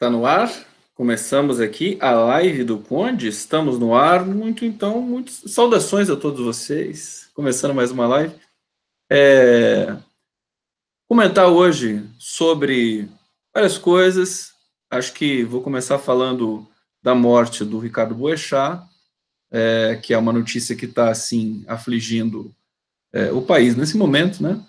Tá no ar? Começamos aqui a live do Conde. Estamos no ar. Muitas saudações a todos vocês. Começando mais uma live. Comentar hoje sobre várias coisas. Acho que vou começar falando da morte do Ricardo Boechat, que é uma notícia que está assim afligindo o país nesse momento, né?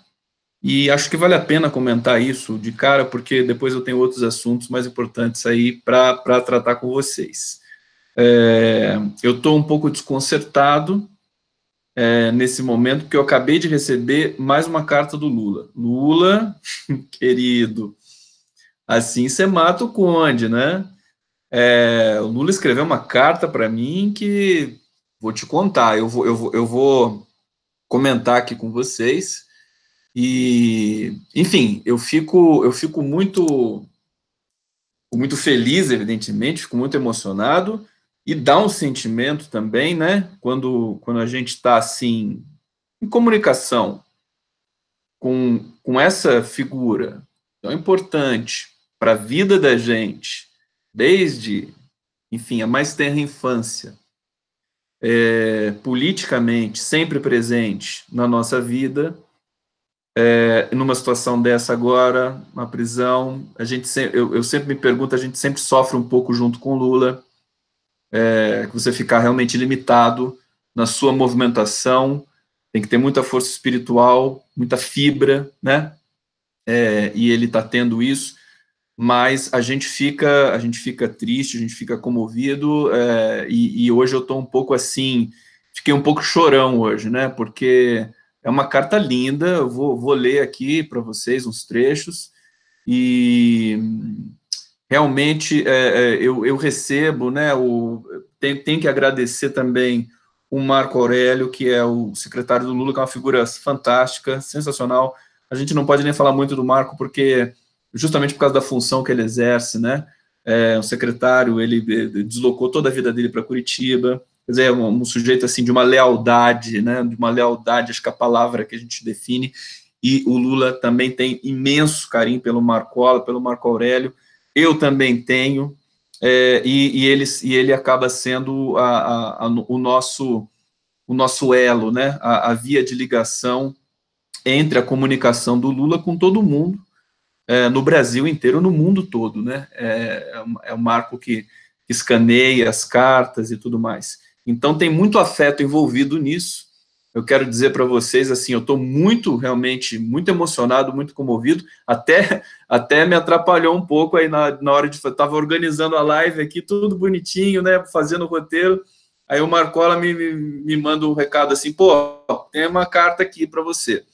E acho que vale a pena comentar isso de cara, porque depois eu tenho outros assuntos mais importantes aí para tratar com vocês. Eu estou um pouco desconcertado nesse momento, porque eu acabei de receber mais uma carta do Lula. Lula, querido, assim você mata o Conde, né? O Lula escreveu uma carta para mim que vou te contar, eu vou comentar aqui com vocês. E, enfim, eu fico muito feliz, evidentemente, fico muito emocionado e dá um sentimento também, né? Quando a gente está assim em comunicação com essa figura tão importante para a vida da gente, desde, enfim, a mais tenra infância, politicamente sempre presente na nossa vida. Numa situação dessa agora, uma prisão, eu sempre me pergunto, a gente sempre sofre um pouco junto com o Lula, que você ficar realmente limitado na sua movimentação, tem que ter muita força espiritual, muita fibra, né? E ele está tendo isso, mas a gente fica triste, a gente fica comovido, e hoje eu estou um pouco assim, fiquei um pouco chorão hoje, né? Porque é uma carta linda, eu vou ler aqui para vocês uns trechos, e realmente eu recebo, né? Tem que agradecer também o Marco Aurélio, que é o secretário do Lula, que é uma figura fantástica, sensacional. A gente não pode nem falar muito do Marco, porque justamente por causa da função que ele exerce, né? O secretário, ele deslocou toda a vida dele para Curitiba, quer dizer, um sujeito assim de uma lealdade, né? De uma lealdade, acho que é a palavra que a gente define. E o Lula também tem imenso carinho pelo Marcola, pelo Marco Aurélio. Eu também tenho, e ele acaba sendo o nosso elo, né? A via de ligação entre a comunicação do Lula com todo mundo, no Brasil inteiro, no mundo todo, né? É um marco que escaneia as cartas e tudo mais. Então tem muito afeto envolvido nisso. Eu quero dizer para vocês, assim, eu estou realmente, muito emocionado, muito comovido, até me atrapalhou um pouco aí na hora de... Estava organizando a live aqui, tudo bonitinho, né, fazendo o roteiro, aí o Marcola me manda um recado assim, pô, tem uma carta aqui para você.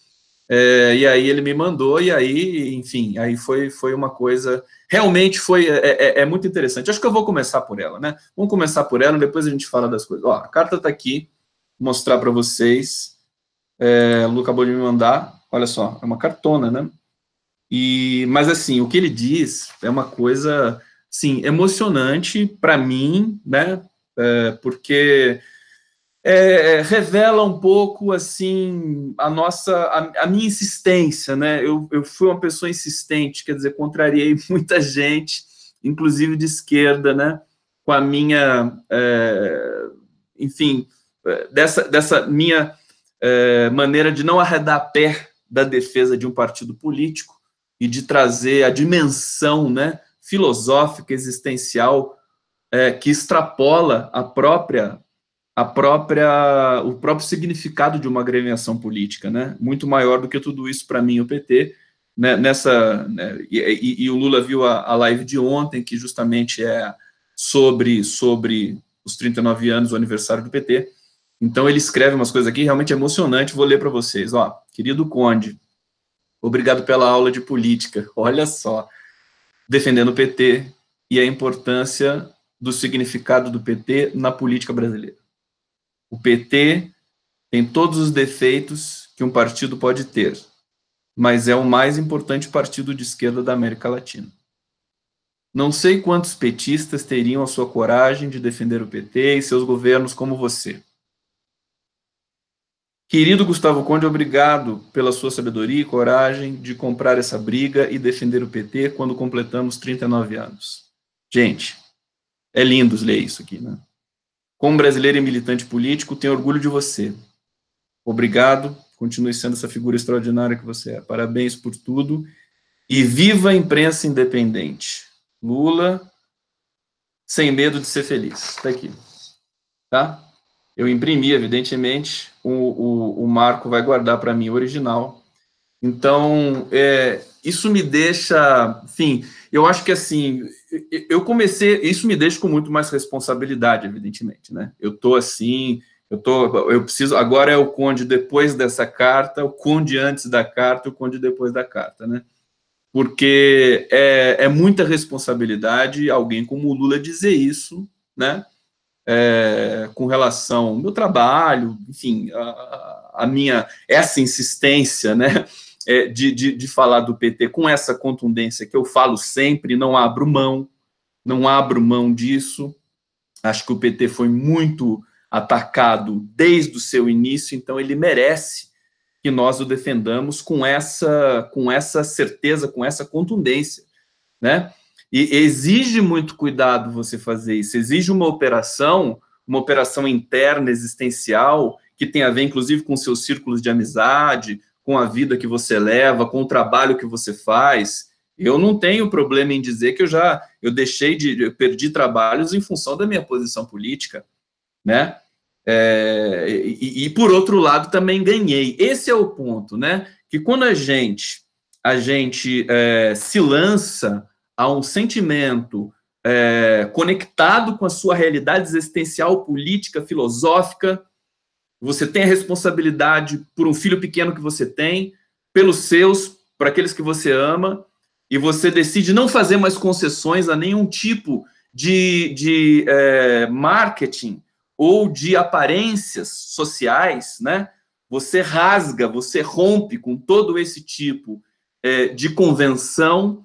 E aí ele me mandou, e aí, enfim, aí foi uma coisa, realmente é muito interessante. Acho que eu vou começar por ela, né? Vamos começar por ela, depois a gente fala das coisas. Ó, a carta está aqui, vou mostrar para vocês. O Lu acabou de me mandar, olha só, é uma cartona, né? Mas assim, o que ele diz é uma coisa, assim, emocionante para mim, né? Porque revela um pouco assim a minha insistência, né? Eu fui uma pessoa insistente, quer dizer, contrariei muita gente, inclusive de esquerda, né? Com a minha, enfim, dessa minha maneira de não arredar pé da defesa de um partido político e de trazer a dimensão, né, filosófica, existencial, que extrapola o próprio significado de uma agremiação política, né? Muito maior do que tudo isso para mim, o PT, né? Né? E o Lula viu a live de ontem, que justamente é sobre os 39 anos, o aniversário do PT. Então ele escreve umas coisas aqui realmente emocionantes, vou ler para vocês. Ó, querido Conde, obrigado pela aula de política. Olha só, defendendo o PT e a importância do significado do PT na política brasileira. O PT tem todos os defeitos que um partido pode ter, mas é o mais importante partido de esquerda da América Latina. Não sei quantos petistas teriam a sua coragem de defender o PT e seus governos como você. Querido Gustavo Conde, obrigado pela sua sabedoria e coragem de comprar essa briga e defender o PT quando completamos 39 anos. Gente, é lindo ler isso aqui, né? Como brasileiro e militante político, tenho orgulho de você. Obrigado, continue sendo essa figura extraordinária que você é. Parabéns por tudo e viva a imprensa independente. Lula, sem medo de ser feliz. Está aqui, tá? Eu imprimi, evidentemente, o Marco vai guardar para mim o original. Então, isso me deixa, enfim, eu acho que assim, eu comecei, isso me deixa com muito mais responsabilidade, evidentemente, né? Eu tô assim, eu preciso, agora é o Conde depois dessa carta, o Conde antes da carta, o Conde depois da carta, né? Porque é muita responsabilidade alguém como o Lula dizer isso, né? Com relação ao meu trabalho, enfim, a minha, essa insistência, né, de falar do PT com essa contundência que eu falo sempre, não abro mão disso. Acho que o PT foi muito atacado desde o seu início, então ele merece que nós o defendamos com essa certeza, com essa contundência, né? E exige muito cuidado você fazer isso, exige uma operação interna, existencial, que tem a ver, inclusive, com seus círculos de amizade, com a vida que você leva, com o trabalho que você faz. Eu não tenho problema em dizer que eu perdi trabalhos em função da minha posição política, né? Por outro lado, também ganhei. Esse é o ponto, né? Que quando a gente se lança a um sentimento conectado com a sua realidade existencial, política, filosófica, você tem a responsabilidade por um filho pequeno que você tem, pelos seus, por aqueles que você ama, e você decide não fazer mais concessões a nenhum tipo de marketing ou de aparências sociais, né? Você rasga, você rompe com todo esse tipo de convenção,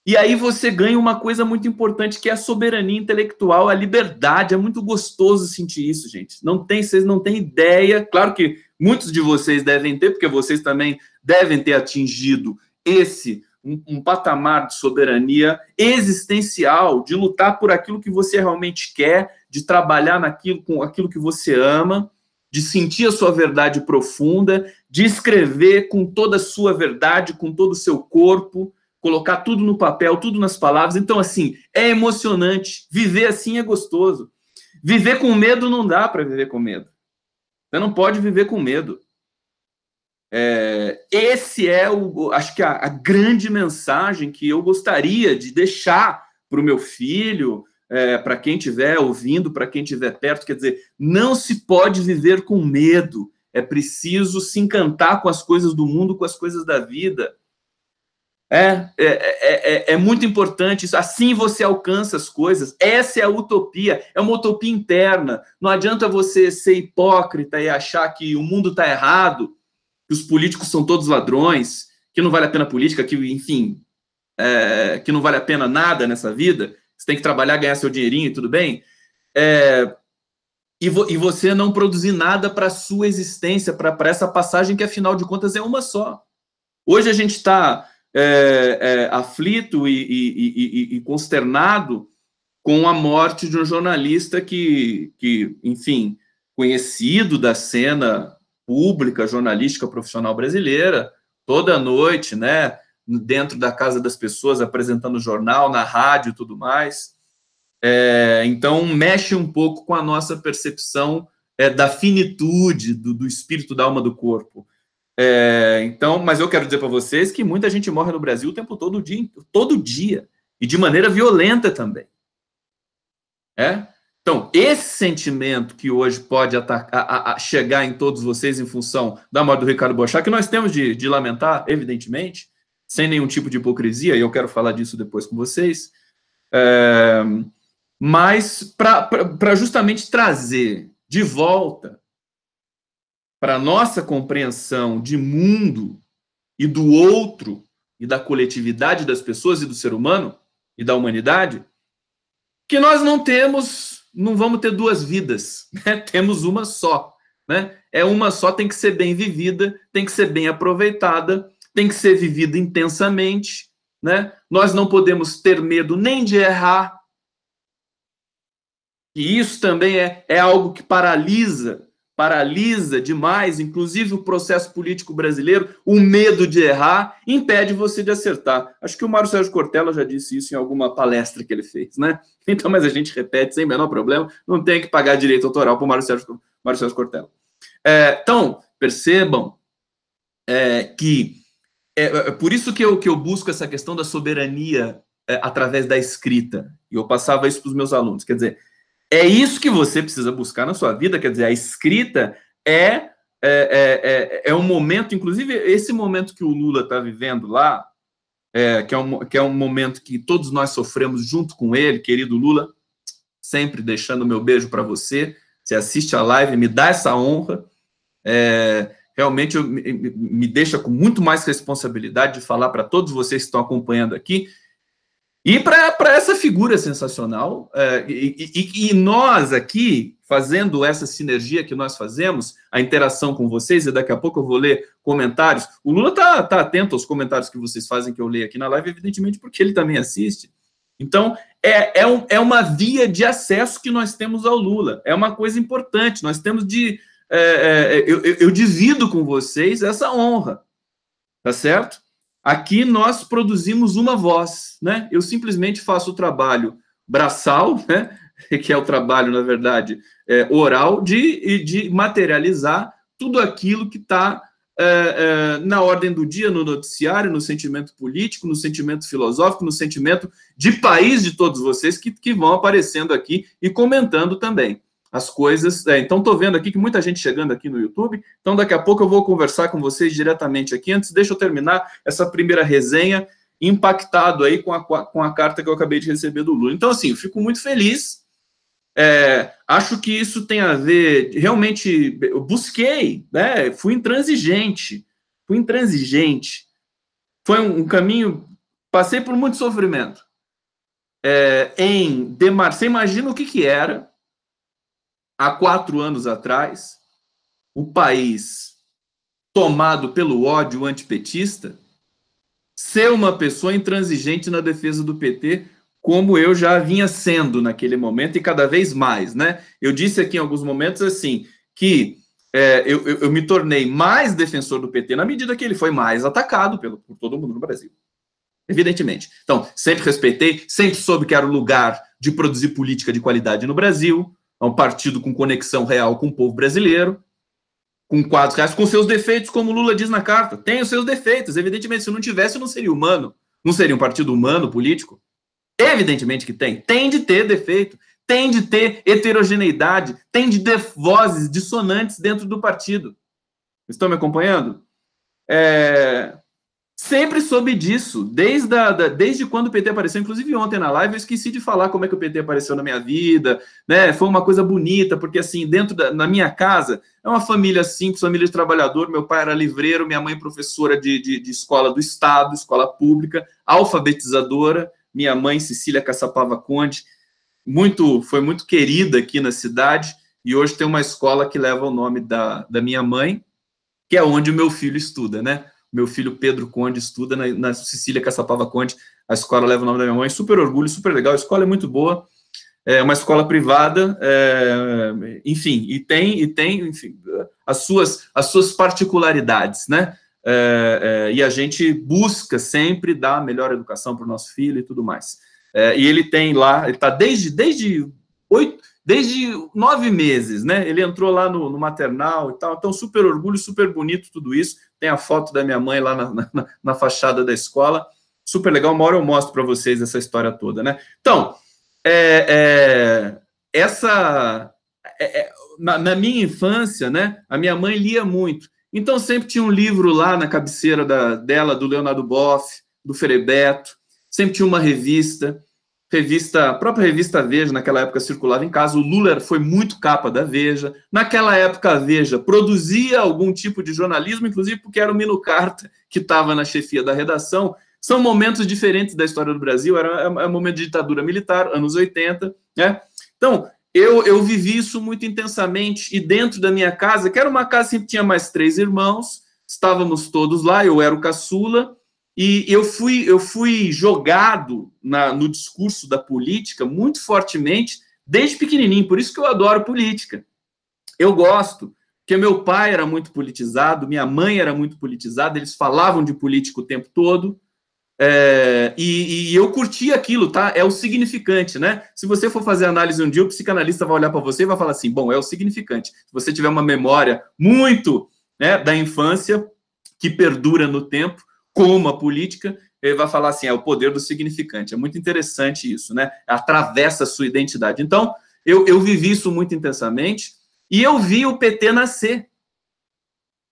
e aí você ganha uma coisa muito importante, que é a soberania intelectual, a liberdade. É muito gostoso sentir isso, gente. Vocês não têm ideia. Claro que muitos de vocês devem ter, porque vocês também devem ter atingido um patamar de soberania existencial, de lutar por aquilo que você realmente quer, de trabalhar com aquilo que você ama, de sentir a sua verdade profunda, de escrever com toda a sua verdade, com todo o seu corpo, colocar tudo no papel, tudo nas palavras. Então, assim, é emocionante. Viver assim é gostoso. Viver com medo não dá para viver com medo. Você não pode viver com medo. Esse acho que a grande mensagem que eu gostaria de deixar para o meu filho, para quem estiver ouvindo, para quem estiver perto. Quer dizer, não se pode viver com medo. É preciso se encantar com as coisas do mundo, com as coisas da vida. É muito importante isso. Assim você alcança as coisas. Essa é a utopia. É uma utopia interna. Não adianta você ser hipócrita e achar que o mundo está errado, que os políticos são todos ladrões, que não vale a pena a política, que, enfim, que não vale a pena nada nessa vida. Você tem que trabalhar, ganhar seu dinheirinho e tudo bem. E você não produzir nada para a sua existência, para essa passagem que, afinal de contas, é uma só. Hoje a gente está aflito e consternado com a morte de um jornalista que, enfim, conhecido da cena pública, jornalística, profissional brasileira, toda noite, né, dentro da casa das pessoas, apresentando jornal, na rádio e tudo mais. Então, mexe um pouco com a nossa percepção da finitude do espírito, da alma, do corpo. Então, mas eu quero dizer para vocês que muita gente morre no Brasil o tempo todo dia, e de maneira violenta também. Então, esse sentimento que hoje pode chegar em todos vocês em função da morte do Ricardo Boechat, que nós temos de lamentar, evidentemente, sem nenhum tipo de hipocrisia, e eu quero falar disso depois com vocês, mas para justamente trazer de volta para a nossa compreensão de mundo e do outro, e da coletividade das pessoas e do ser humano e da humanidade, que nós não vamos ter duas vidas, né? Temos uma só, né? Uma só, tem que ser bem vivida, tem que ser bem aproveitada, tem que ser vivida intensamente, né? Nós não podemos ter medo nem de errar, E isso também é algo que paralisa demais, inclusive o processo político brasileiro, o medo de errar, impede você de acertar. Acho que o Mário Sérgio Cortella já disse isso em alguma palestra que ele fez, né? Então, mas a gente repete sem o menor problema, não tem que pagar direito autoral para o Mário Sérgio Cortella. Então, percebam que por isso que eu busco essa questão da soberania através da escrita. E eu passava isso para os meus alunos. Quer dizer, é isso que você precisa buscar na sua vida. Quer dizer, a escrita é um momento, inclusive esse momento que o Lula está vivendo lá, que é um momento que todos nós sofremos junto com ele, querido Lula, sempre deixando o meu beijo para você. Você assiste a live, me dá essa honra. Realmente me deixa com muito mais responsabilidade de falar para todos vocês que estão acompanhando aqui e para essa figura sensacional. E nós aqui, fazendo essa sinergia que nós fazemos, a interação com vocês, e daqui a pouco eu vou ler comentários. O Lula está atento aos comentários que vocês fazem, que eu leio aqui na live, evidentemente, porque ele também assiste. Então, é uma via de acesso que nós temos ao Lula. É uma coisa importante. Nós temos de... eu divido com vocês essa honra, tá certo? Aqui nós produzimos uma voz, né? Eu simplesmente faço o trabalho braçal, né? Que é o trabalho, na verdade, oral, de materializar tudo aquilo que está na ordem do dia, no noticiário, no sentimento político, no sentimento filosófico, no sentimento de país de todos vocês que vão aparecendo aqui e comentando também as coisas. Então, estou vendo aqui que muita gente chegando aqui no YouTube, então daqui a pouco eu vou conversar com vocês diretamente aqui. Antes, deixa eu terminar essa primeira resenha, impactado aí com a carta que eu acabei de receber do Lula. Então, assim, eu fico muito feliz, acho que isso tem a ver, realmente, eu busquei, né, fui intransigente, foi um caminho, passei por muito sofrimento, você imagina o que era, há 4 anos atrás, o país tomado pelo ódio antipetista, ser uma pessoa intransigente na defesa do PT, como eu já vinha sendo naquele momento, e cada vez mais, né? Eu disse aqui em alguns momentos, assim, que eu me tornei mais defensor do PT na medida que ele foi mais atacado por todo mundo no Brasil. Evidentemente. Então, sempre respeitei, sempre soube que era o lugar de produzir política de qualidade no Brasil, é um partido com conexão real com o povo brasileiro, com quadros reais, com seus defeitos, como o Lula diz na carta. Tem os seus defeitos, evidentemente. Se não tivesse, não seria humano. Não seria um partido humano, político. Evidentemente que tem. Tem de ter defeito, tem de ter heterogeneidade, tem de ter vozes dissonantes dentro do partido. Estão me acompanhando? Sempre soube disso, desde quando o PT apareceu, inclusive ontem na live eu esqueci de falar como é que o PT apareceu na minha vida, né? Foi uma coisa bonita, porque assim, na minha casa, é uma família simples, família de trabalhador, meu pai era livreiro, minha mãe professora de escola do Estado, escola pública, alfabetizadora, minha mãe Cecília Caçapava Conde, foi muito querida aqui na cidade, e hoje tem uma escola que leva o nome da minha mãe, que é onde o meu filho estuda, né? Meu filho Pedro Conde estuda na Cecília Caçapava Conde, a escola leva o nome da minha mãe, super orgulho, super legal, a escola é muito boa, é uma escola privada, enfim, e tem enfim, as suas particularidades, né? E a gente busca sempre dar a melhor educação para o nosso filho e tudo mais. E ele tem lá, ele está desde 9 meses, né? Ele entrou lá no maternal e tal, então super orgulho, super bonito tudo isso. Tem a foto da minha mãe lá na fachada da escola, super legal. Uma hora eu mostro para vocês essa história toda, né? Então, na minha infância, né? A minha mãe lia muito, então sempre tinha um livro lá na cabeceira dela, do Leonardo Boff, do Frei Beto, sempre tinha uma revista, a própria revista Veja, naquela época circulava em casa. O Lula foi muito capa da Veja. Naquela época, a Veja produzia algum tipo de jornalismo, inclusive porque era o Mino Carta que estava na chefia da redação. São momentos diferentes da história do Brasil, era um momento de ditadura militar, anos 80, né? Então, eu vivi isso muito intensamente, e dentro da minha casa, que era uma casa que tinha mais 3 irmãos, estávamos todos lá, eu era o caçula, e eu fui jogado no discurso da política muito fortemente desde pequenininho, por isso que eu adoro política. Eu gosto, porque meu pai era muito politizado, minha mãe era muito politizada, eles falavam de política o tempo todo, e eu curti aquilo, tá? É o significante, né? Se você for fazer análise um dia, o psicanalista vai olhar para você e vai falar assim, bom, é o significante. Se você tiver uma memória muito, né, da infância, que perdura no tempo, como a política, ele vai falar assim, é o poder do significante. É muito interessante isso, né? Atravessa a sua identidade. Então, eu vivi isso muito intensamente, e eu vi o PT nascer,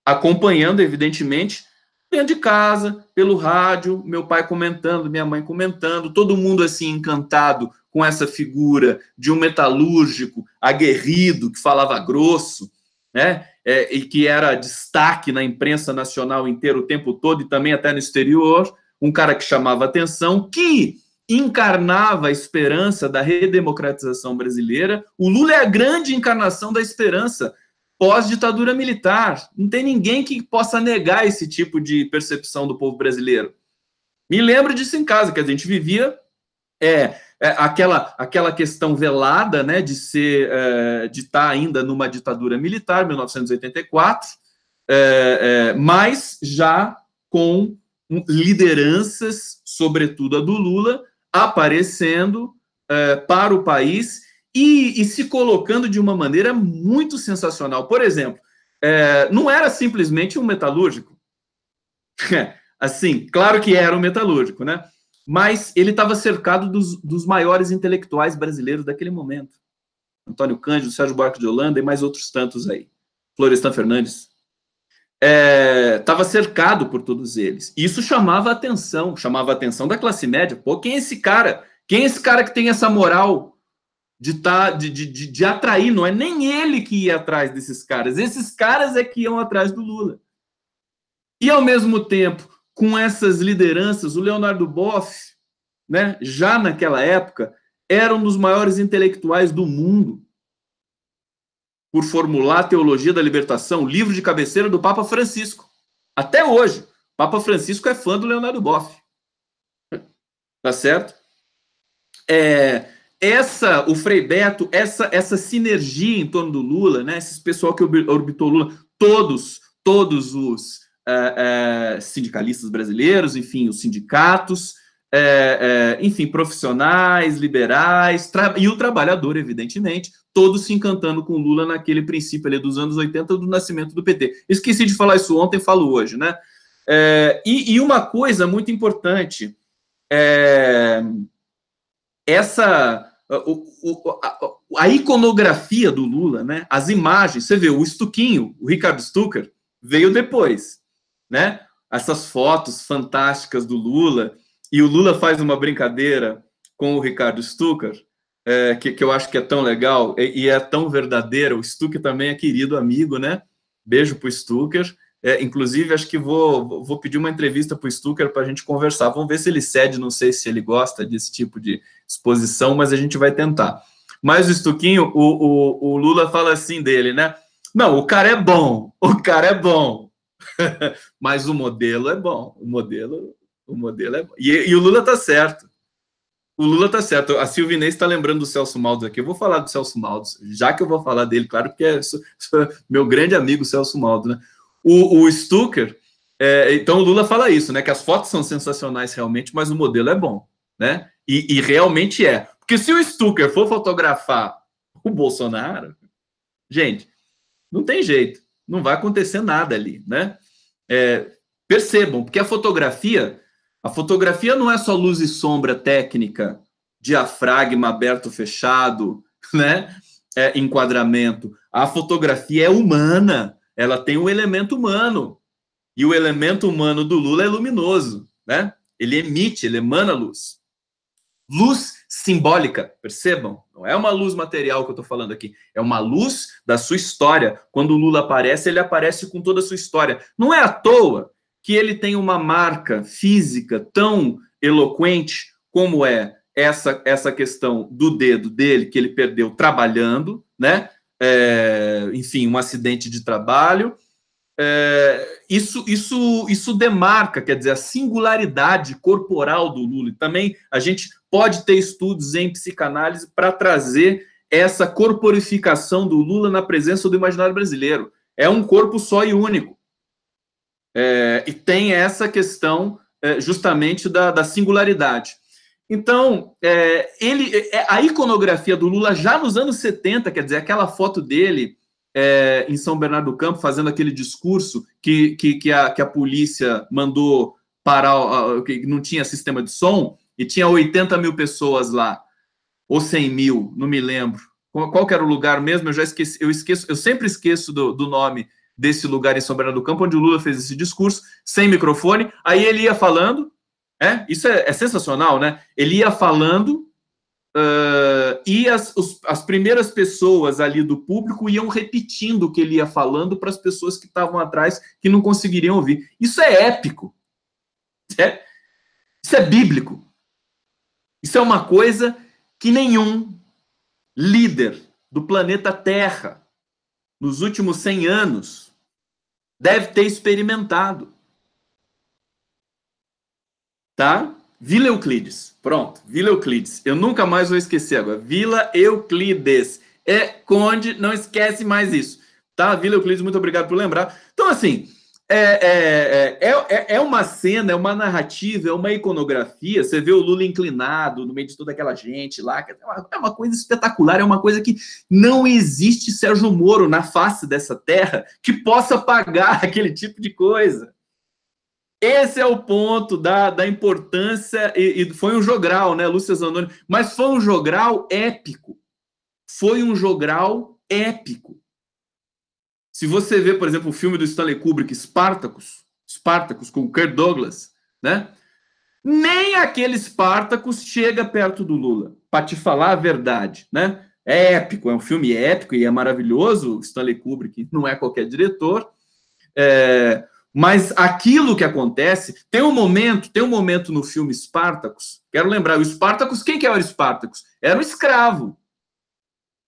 acompanhando, evidentemente, dentro de casa, pelo rádio, meu pai comentando, minha mãe comentando, todo mundo assim encantado com essa figura de um metalúrgico aguerrido, que falava grosso, né? E que era destaque na imprensa nacional inteira o tempo todo e também até no exterior, um cara que chamava atenção, que encarnava a esperança da redemocratização brasileira. O Lula é a grande encarnação da esperança pós-ditadura militar. Não tem ninguém que possa negar esse tipo de percepção do povo brasileiro. Me lembro disso em casa, que a gente vivia aquela questão velada, né, de estar ainda numa ditadura militar, 1984, mas já com lideranças, sobretudo a do Lula, aparecendo para o país e se colocando de uma maneira muito sensacional. Por exemplo, não era simplesmente um metalúrgico. Assim, claro que era um metalúrgico, né? Mas ele estava cercado dos maiores intelectuais brasileiros daquele momento. Antônio Cândido, Sérgio Buarque de Holanda e mais outros tantos aí. Florestan Fernandes. Estava cercado por todos eles. Isso chamava a atenção da classe média. Pô, quem é esse cara? Quem é esse cara que tem essa moral de atrair? Não é nem ele que ia atrás desses caras. Esses caras é que iam atrás do Lula. E, ao mesmo tempo, com essas lideranças, o Leonardo Boff, né, já naquela época, era um dos maiores intelectuais do mundo, por formular a teologia da libertação, livro de cabeceira do Papa Francisco. Até hoje, o Papa Francisco é fã do Leonardo Boff. Tá certo? O Frei Beto, essa sinergia em torno do Lula, né, esse pessoal que orbitou o Lula, todos os sindicalistas brasileiros, enfim, os sindicatos, enfim, profissionais, liberais, e o trabalhador, evidentemente, todos se encantando com Lula naquele princípio ali dos anos 80 do nascimento do PT. Esqueci de falar isso ontem, falo hoje, né? E uma coisa muito importante, a iconografia do Lula, né? As imagens, você vê, o Stuquinho, o Ricardo Stucker, veio depois, né? Essas fotos fantásticas do Lula, e o Lula faz uma brincadeira com o Ricardo Stucker, que eu acho que é tão legal e é tão verdadeira. O Stucker também é querido amigo, né? Beijo pro Stucker. Inclusive, acho que vou pedir uma entrevista para o Stucker para a gente conversar. Vamos ver se ele cede, não sei se ele gosta desse tipo de exposição, mas a gente vai tentar. Mas o Stuquinho, o Lula fala assim dele, né? Não, o cara é bom, mas o modelo é bom, o modelo é bom. E o Lula tá certo. O Lula tá certo. A Silvinês está lembrando do Celso Maldos aqui. Eu vou falar do Celso Maldos, já que eu vou falar dele, claro, porque é meu grande amigo Celso Maldos, né? O Stucker, então o Lula fala isso, né? Que as fotos são sensacionais realmente, mas o modelo é bom, né? E realmente é. Porque se o Stucker for fotografar o Bolsonaro, gente, não tem jeito. Não vai acontecer nada ali, né? Percebam, porque a fotografia não é só luz e sombra técnica, diafragma aberto, fechado, né? Enquadramento. A fotografia é humana, ela tem um elemento humano. E o elemento humano do Lula é luminoso, né? Ele emana luz. Luz simbólica, percebam? Não é uma luz material que eu estou falando aqui, é uma luz da sua história. Quando o Lula aparece, ele aparece com toda a sua história. Não é à toa que ele tem uma marca física tão eloquente como é essa questão do dedo dele, que ele perdeu trabalhando, né? Enfim, um acidente de trabalho. Isso demarca, quer dizer, a singularidade corporal do Lula. E também a gente pode ter estudos em psicanálise para trazer essa corporificação do Lula na presença do imaginário brasileiro. É um corpo só e único. E tem essa questão justamente da singularidade. Então, a iconografia do Lula já nos anos 70, quer dizer, aquela foto dele em São Bernardo do Campo, fazendo aquele discurso que a polícia mandou parar, que não tinha sistema de som, e tinha 80 mil pessoas lá, ou 100 mil, não me lembro. Qual que era o lugar mesmo? Eu já esqueci, eu sempre esqueço do nome desse lugar em São Bernardo do Campo, onde o Lula fez esse discurso, sem microfone, aí ele ia falando, isso é sensacional, né? Ele ia falando, e as primeiras pessoas ali do público iam repetindo o que ele ia falando para as pessoas que estavam atrás, que não conseguiriam ouvir. Isso é épico. Isso é bíblico. Isso é uma coisa que nenhum líder do planeta Terra, nos últimos 100 anos, deve ter experimentado. Tá? Vila Euclides. Pronto, Vila Euclides. Eu nunca mais vou esquecer agora. Vila Euclides. Conde, não esquece mais isso. Tá? Vila Euclides, muito obrigado por lembrar. Então, assim, é uma cena, é uma narrativa, é uma iconografia. Você vê o Lula inclinado no meio de toda aquela gente lá. É uma coisa espetacular, é uma coisa que não existe Sérgio Moro na face dessa terra que possa pagar aquele tipo de coisa. Esse é o ponto da importância, e foi um jogral, né, Lúcia Zanoni, mas foi um jogral épico. Foi um jogral épico. Se você vê, por exemplo, o filme do Stanley Kubrick, Spartacus, com o Kirk Douglas, né? Nem aquele Spartacus chega perto do Lula, para te falar a verdade, né? É épico, é um filme épico e é maravilhoso. O Stanley Kubrick não é qualquer diretor. Mas aquilo que acontece, tem um momento no filme Spartacus, quero lembrar, o Spartacus, quem que era o Spartacus? Era um escravo.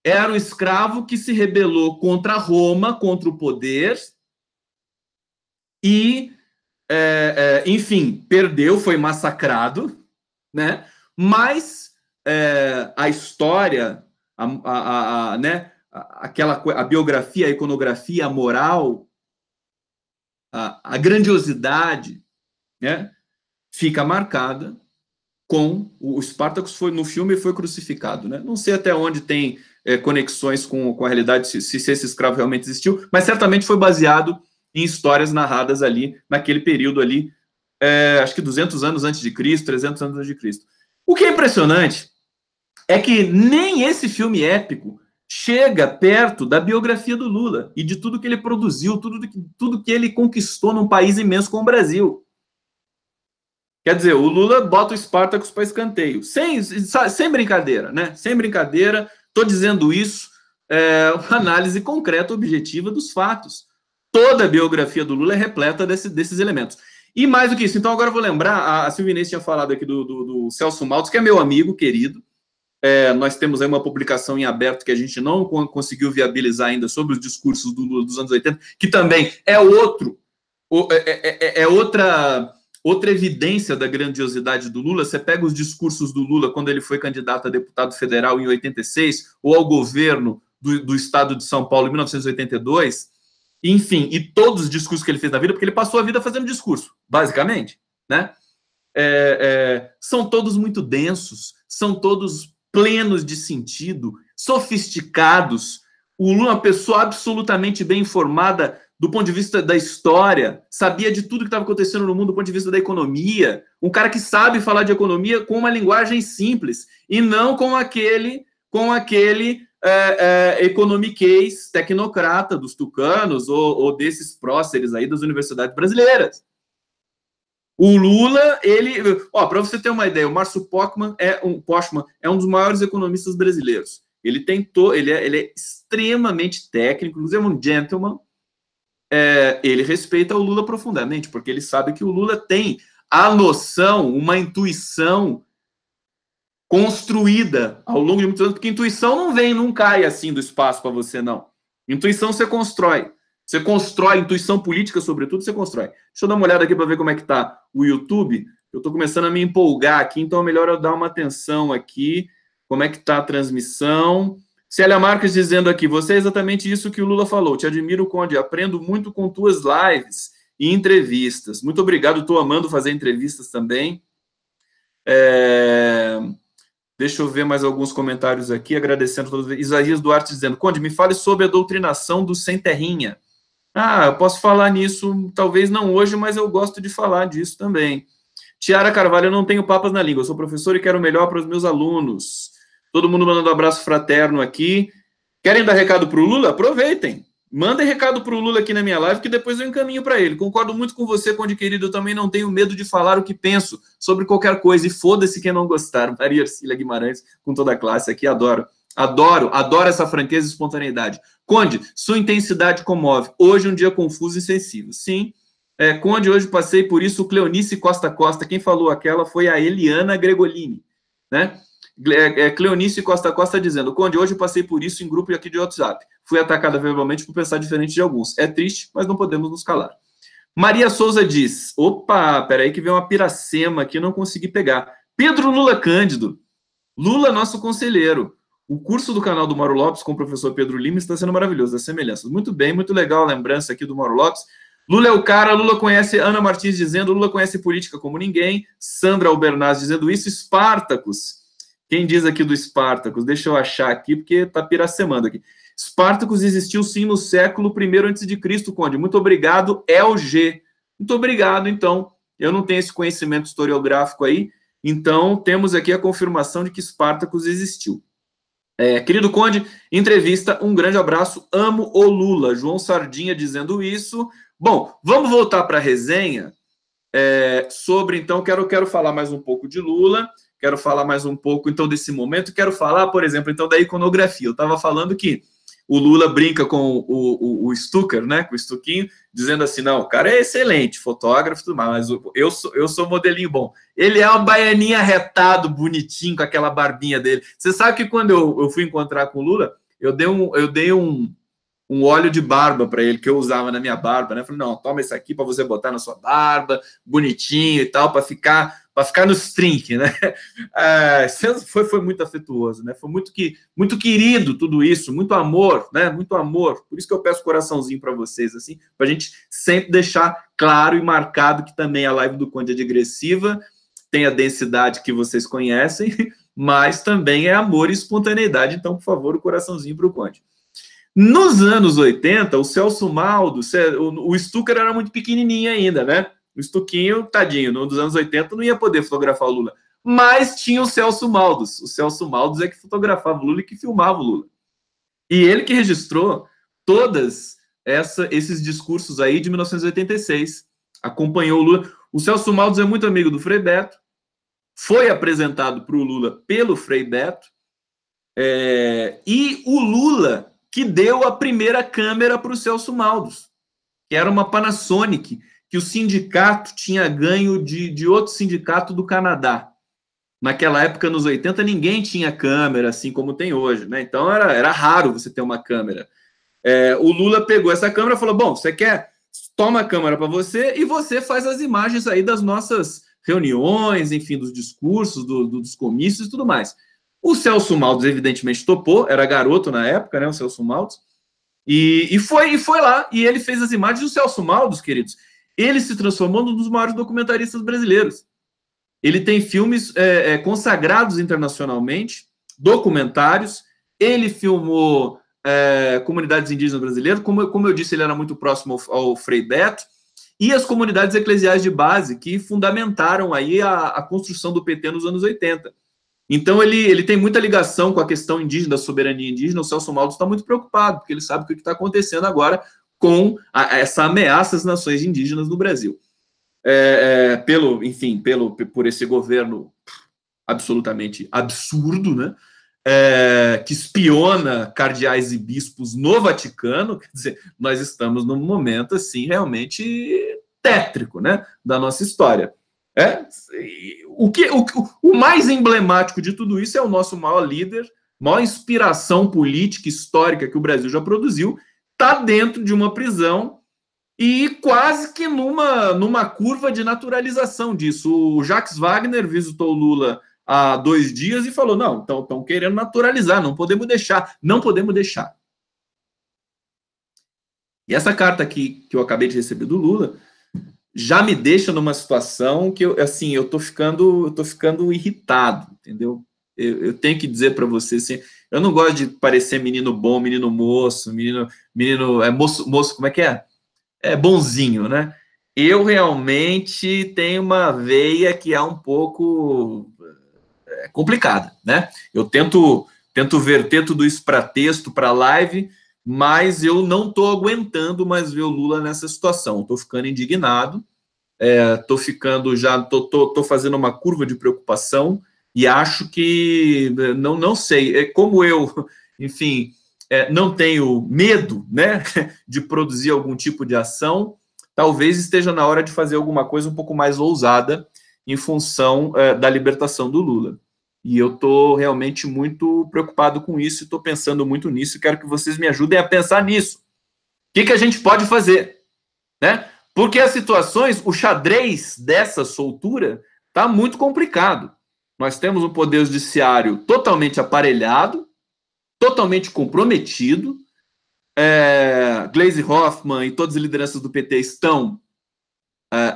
Era um escravo que se rebelou contra Roma, contra o poder, e, enfim, perdeu, foi massacrado, né? Mas a história, né? A biografia, a iconografia, a moral, a grandiosidade, né, fica marcada com o Spartacus. No filme foi crucificado, né? Não sei até onde tem conexões com a realidade, se esse escravo realmente existiu, mas certamente foi baseado em histórias narradas ali, naquele período ali, acho que 200 anos antes de Cristo, 300 anos antes de Cristo. O que é impressionante é que nem esse filme épico chega perto da biografia do Lula e de tudo que ele produziu, tudo que ele conquistou num país imenso como o Brasil. Quer dizer, o Lula bota o Spartacus para escanteio. Sem brincadeira, né? Sem brincadeira, estou dizendo isso, uma análise concreta, objetiva dos fatos. Toda a biografia do Lula é repleta desses elementos. E mais do que isso, então agora eu vou lembrar, a Silvia Inês tinha falado aqui do Celso Maltos, que é meu amigo querido. Nós temos aí uma publicação em aberto que a gente não conseguiu viabilizar ainda sobre os discursos do Lula dos anos 80, que também é outra evidência da grandiosidade do Lula. Você pega os discursos do Lula quando ele foi candidato a deputado federal em 86, ou ao governo do estado de São Paulo em 1982, enfim, e todos os discursos que ele fez na vida, porque ele passou a vida fazendo discurso, basicamente, né? São todos muito densos, são todos plenos de sentido, sofisticados. O Lula é uma pessoa absolutamente bem informada do ponto de vista da história, sabia de tudo que estava acontecendo no mundo do ponto de vista da economia, um cara que sabe falar de economia com uma linguagem simples, e não com aquele economiquez tecnocrata dos tucanos ou desses próceres aí das universidades brasileiras. O Lula, para você ter uma ideia, o Márcio Postman é um dos maiores economistas brasileiros. Ele é extremamente técnico, inclusive é um gentleman. Ele respeita o Lula profundamente, porque ele sabe que o Lula tem a noção, uma intuição construída ao longo de muitos anos, porque intuição não cai assim do espaço para você, não. Intuição você constrói. Você constrói, intuição política, sobretudo, você constrói. Deixa eu dar uma olhada aqui para ver como é que está o YouTube. Eu estou começando a me empolgar aqui, então é melhor eu dar uma atenção aqui. Como é que está a transmissão? Célia Marques dizendo aqui, você é exatamente isso que o Lula falou. Te admiro, Conde, aprendo muito com tuas lives e entrevistas. Muito obrigado, estou amando fazer entrevistas também. Deixa eu ver mais alguns comentários aqui, agradecendo todos. Isaías Duarte dizendo, Conde, me fale sobre a doutrinação do sem terrinha. Eu posso falar nisso, talvez não hoje, mas eu gosto de falar disso também. Tiara Carvalho, eu não tenho papas na língua, eu sou professor e quero o melhor para os meus alunos. Todo mundo mandando um abraço fraterno aqui. Querem dar recado para o Lula? Aproveitem. Mandem recado para o Lula aqui na minha live, que depois eu encaminho para ele. Concordo muito com você, Conde querido. Eu também não tenho medo de falar o que penso sobre qualquer coisa. E foda-se quem não gostar. Maria Arcília Guimarães, com toda a classe aqui, adoro. Adoro essa franqueza e espontaneidade. Conde, sua intensidade comove. Hoje um dia confuso e sensível. Sim. Conde, hoje passei por isso. Cleonice Costa Costa. Quem falou aquela foi a Eliana Gregolini, né? Cleonice Costa dizendo, Conde, hoje eu passei por isso em grupo aqui de WhatsApp. Fui atacada verbalmente por pensar diferente de alguns. É triste, mas não podemos nos calar. Maria Souza diz, opa, peraí que veio uma piracema aqui, não consegui pegar. Pedro Lula Cândido, Lula, nosso conselheiro. O curso do canal do Mauro Lopes com o professor Pedro Lima está sendo maravilhoso, das semelhanças. Muito bem, muito legal a lembrança aqui do Mauro Lopes. Lula é o cara, Lula conhece, Ana Martins dizendo, Lula conhece política como ninguém. Sandra Albernaz dizendo isso, Espartacus. Quem diz aqui do Espartacus? Deixa eu achar aqui, porque está piracemando aqui. Espartacus existiu sim no século I a.C., Conde. Muito obrigado, LG. Muito obrigado, então. Eu não tenho esse conhecimento historiográfico aí, então temos aqui a confirmação de que Espartacus existiu. Querido Conde, entrevista, um grande abraço, amo o Lula. João Sardinha dizendo isso. Bom, vamos voltar para a resenha sobre, então, quero falar mais um pouco de Lula, quero falar mais um pouco, então, desse momento, quero falar, por exemplo, então, da iconografia. Eu estava falando que o Lula brinca com o Stucker, né, com o Stuquinho, dizendo assim, não, o cara é excelente, fotógrafo e tudo mais, mas eu sou modelinho bom. Ele é uma baianinha arretado, bonitinho, com aquela barbinha dele. Você sabe que quando eu fui encontrar com o Lula, eu dei um óleo de barba para ele, que eu usava na minha barba, né? Falei, não, toma isso aqui para você botar na sua barba, bonitinho e tal, para ficar nos trinques, né? Foi muito afetuoso, né? Foi muito querido tudo isso, muito amor, né? Muito amor. Por isso que eu peço coraçãozinho para vocês, assim, para a gente sempre deixar claro e marcado que também a live do Conde é digressiva, tem a densidade que vocês conhecem, mas também é amor e espontaneidade. Então, por favor, o coraçãozinho para o Conde. Nos anos 80, o Celso Maldo, o Stucker era muito pequenininho ainda, né? O Stuquinho, tadinho, nos anos 80 não ia poder fotografar o Lula. Mas tinha o Celso Maldos. O Celso Maldos é que fotografava o Lula e que filmava o Lula. E ele que registrou todos esses discursos aí de 1986. Acompanhou o Lula. O Celso Maldos é muito amigo do Frei Beto. Foi apresentado para o Lula pelo Frei Beto. E o Lula que deu a primeira câmera para o Celso Maldos, que era uma Panasonic, que o sindicato tinha ganho de outro sindicato do Canadá. Naquela época, nos 80, ninguém tinha câmera, assim como tem hoje, né? Então, era raro você ter uma câmera. O Lula pegou essa câmera e falou, bom, você quer? Toma a câmera para você e você faz as imagens aí das nossas reuniões, enfim, dos discursos, dos comícios e tudo mais. O Celso Maldos, evidentemente, topou, era garoto na época, né, o Celso Maldos, e foi lá, e ele fez as imagens. O Celso Maldos, queridos, ele se transformou num dos maiores documentaristas brasileiros. Ele tem filmes consagrados internacionalmente, documentários, ele filmou comunidades indígenas brasileiras, como eu disse, ele era muito próximo ao Frei Beto, e as comunidades eclesiais de base, que fundamentaram aí a construção do PT nos anos 80. Então, ele tem muita ligação com a questão indígena, da soberania indígena. O Celso Maldos está muito preocupado, porque ele sabe o que está acontecendo agora com essa ameaça às nações indígenas no Brasil. Por esse governo absolutamente absurdo, né? Que espiona cardeais e bispos no Vaticano. Quer dizer, nós estamos num momento, assim, realmente tétrico, né, da nossa história. O mais emblemático de tudo isso é o nosso maior líder, maior inspiração política histórica que o Brasil já produziu, está dentro de uma prisão e quase que numa curva de naturalização disso. O Jacques Wagner visitou o Lula há 2 dias e falou, não, estão querendo naturalizar, não podemos deixar. Não podemos deixar. E essa carta aqui que eu acabei de receber do Lula já me deixa numa situação que eu tô ficando irritado, entendeu? Eu tenho que dizer para você assim, eu não gosto de parecer menino bom, menino moço, moço, como é que é? É bonzinho, né? Eu realmente tenho uma veia que é um pouco complicada, né? Eu tento verter tudo isso para texto, para live, mas eu não estou aguentando mais ver o Lula nessa situação. Estou ficando indignado, tô fazendo uma curva de preocupação e acho que não sei, como eu, enfim, não tenho medo, né, de produzir algum tipo de ação, talvez esteja na hora de fazer alguma coisa um pouco mais ousada em função da libertação do Lula. E eu estou realmente muito preocupado com isso, estou pensando muito nisso, e quero que vocês me ajudem a pensar nisso. O que a gente pode fazer, né? Porque as situações, o xadrez dessa soltura está muito complicado. Nós temos um poder judiciário totalmente aparelhado, totalmente comprometido. Gleisi Hoffmann e todas as lideranças do PT estão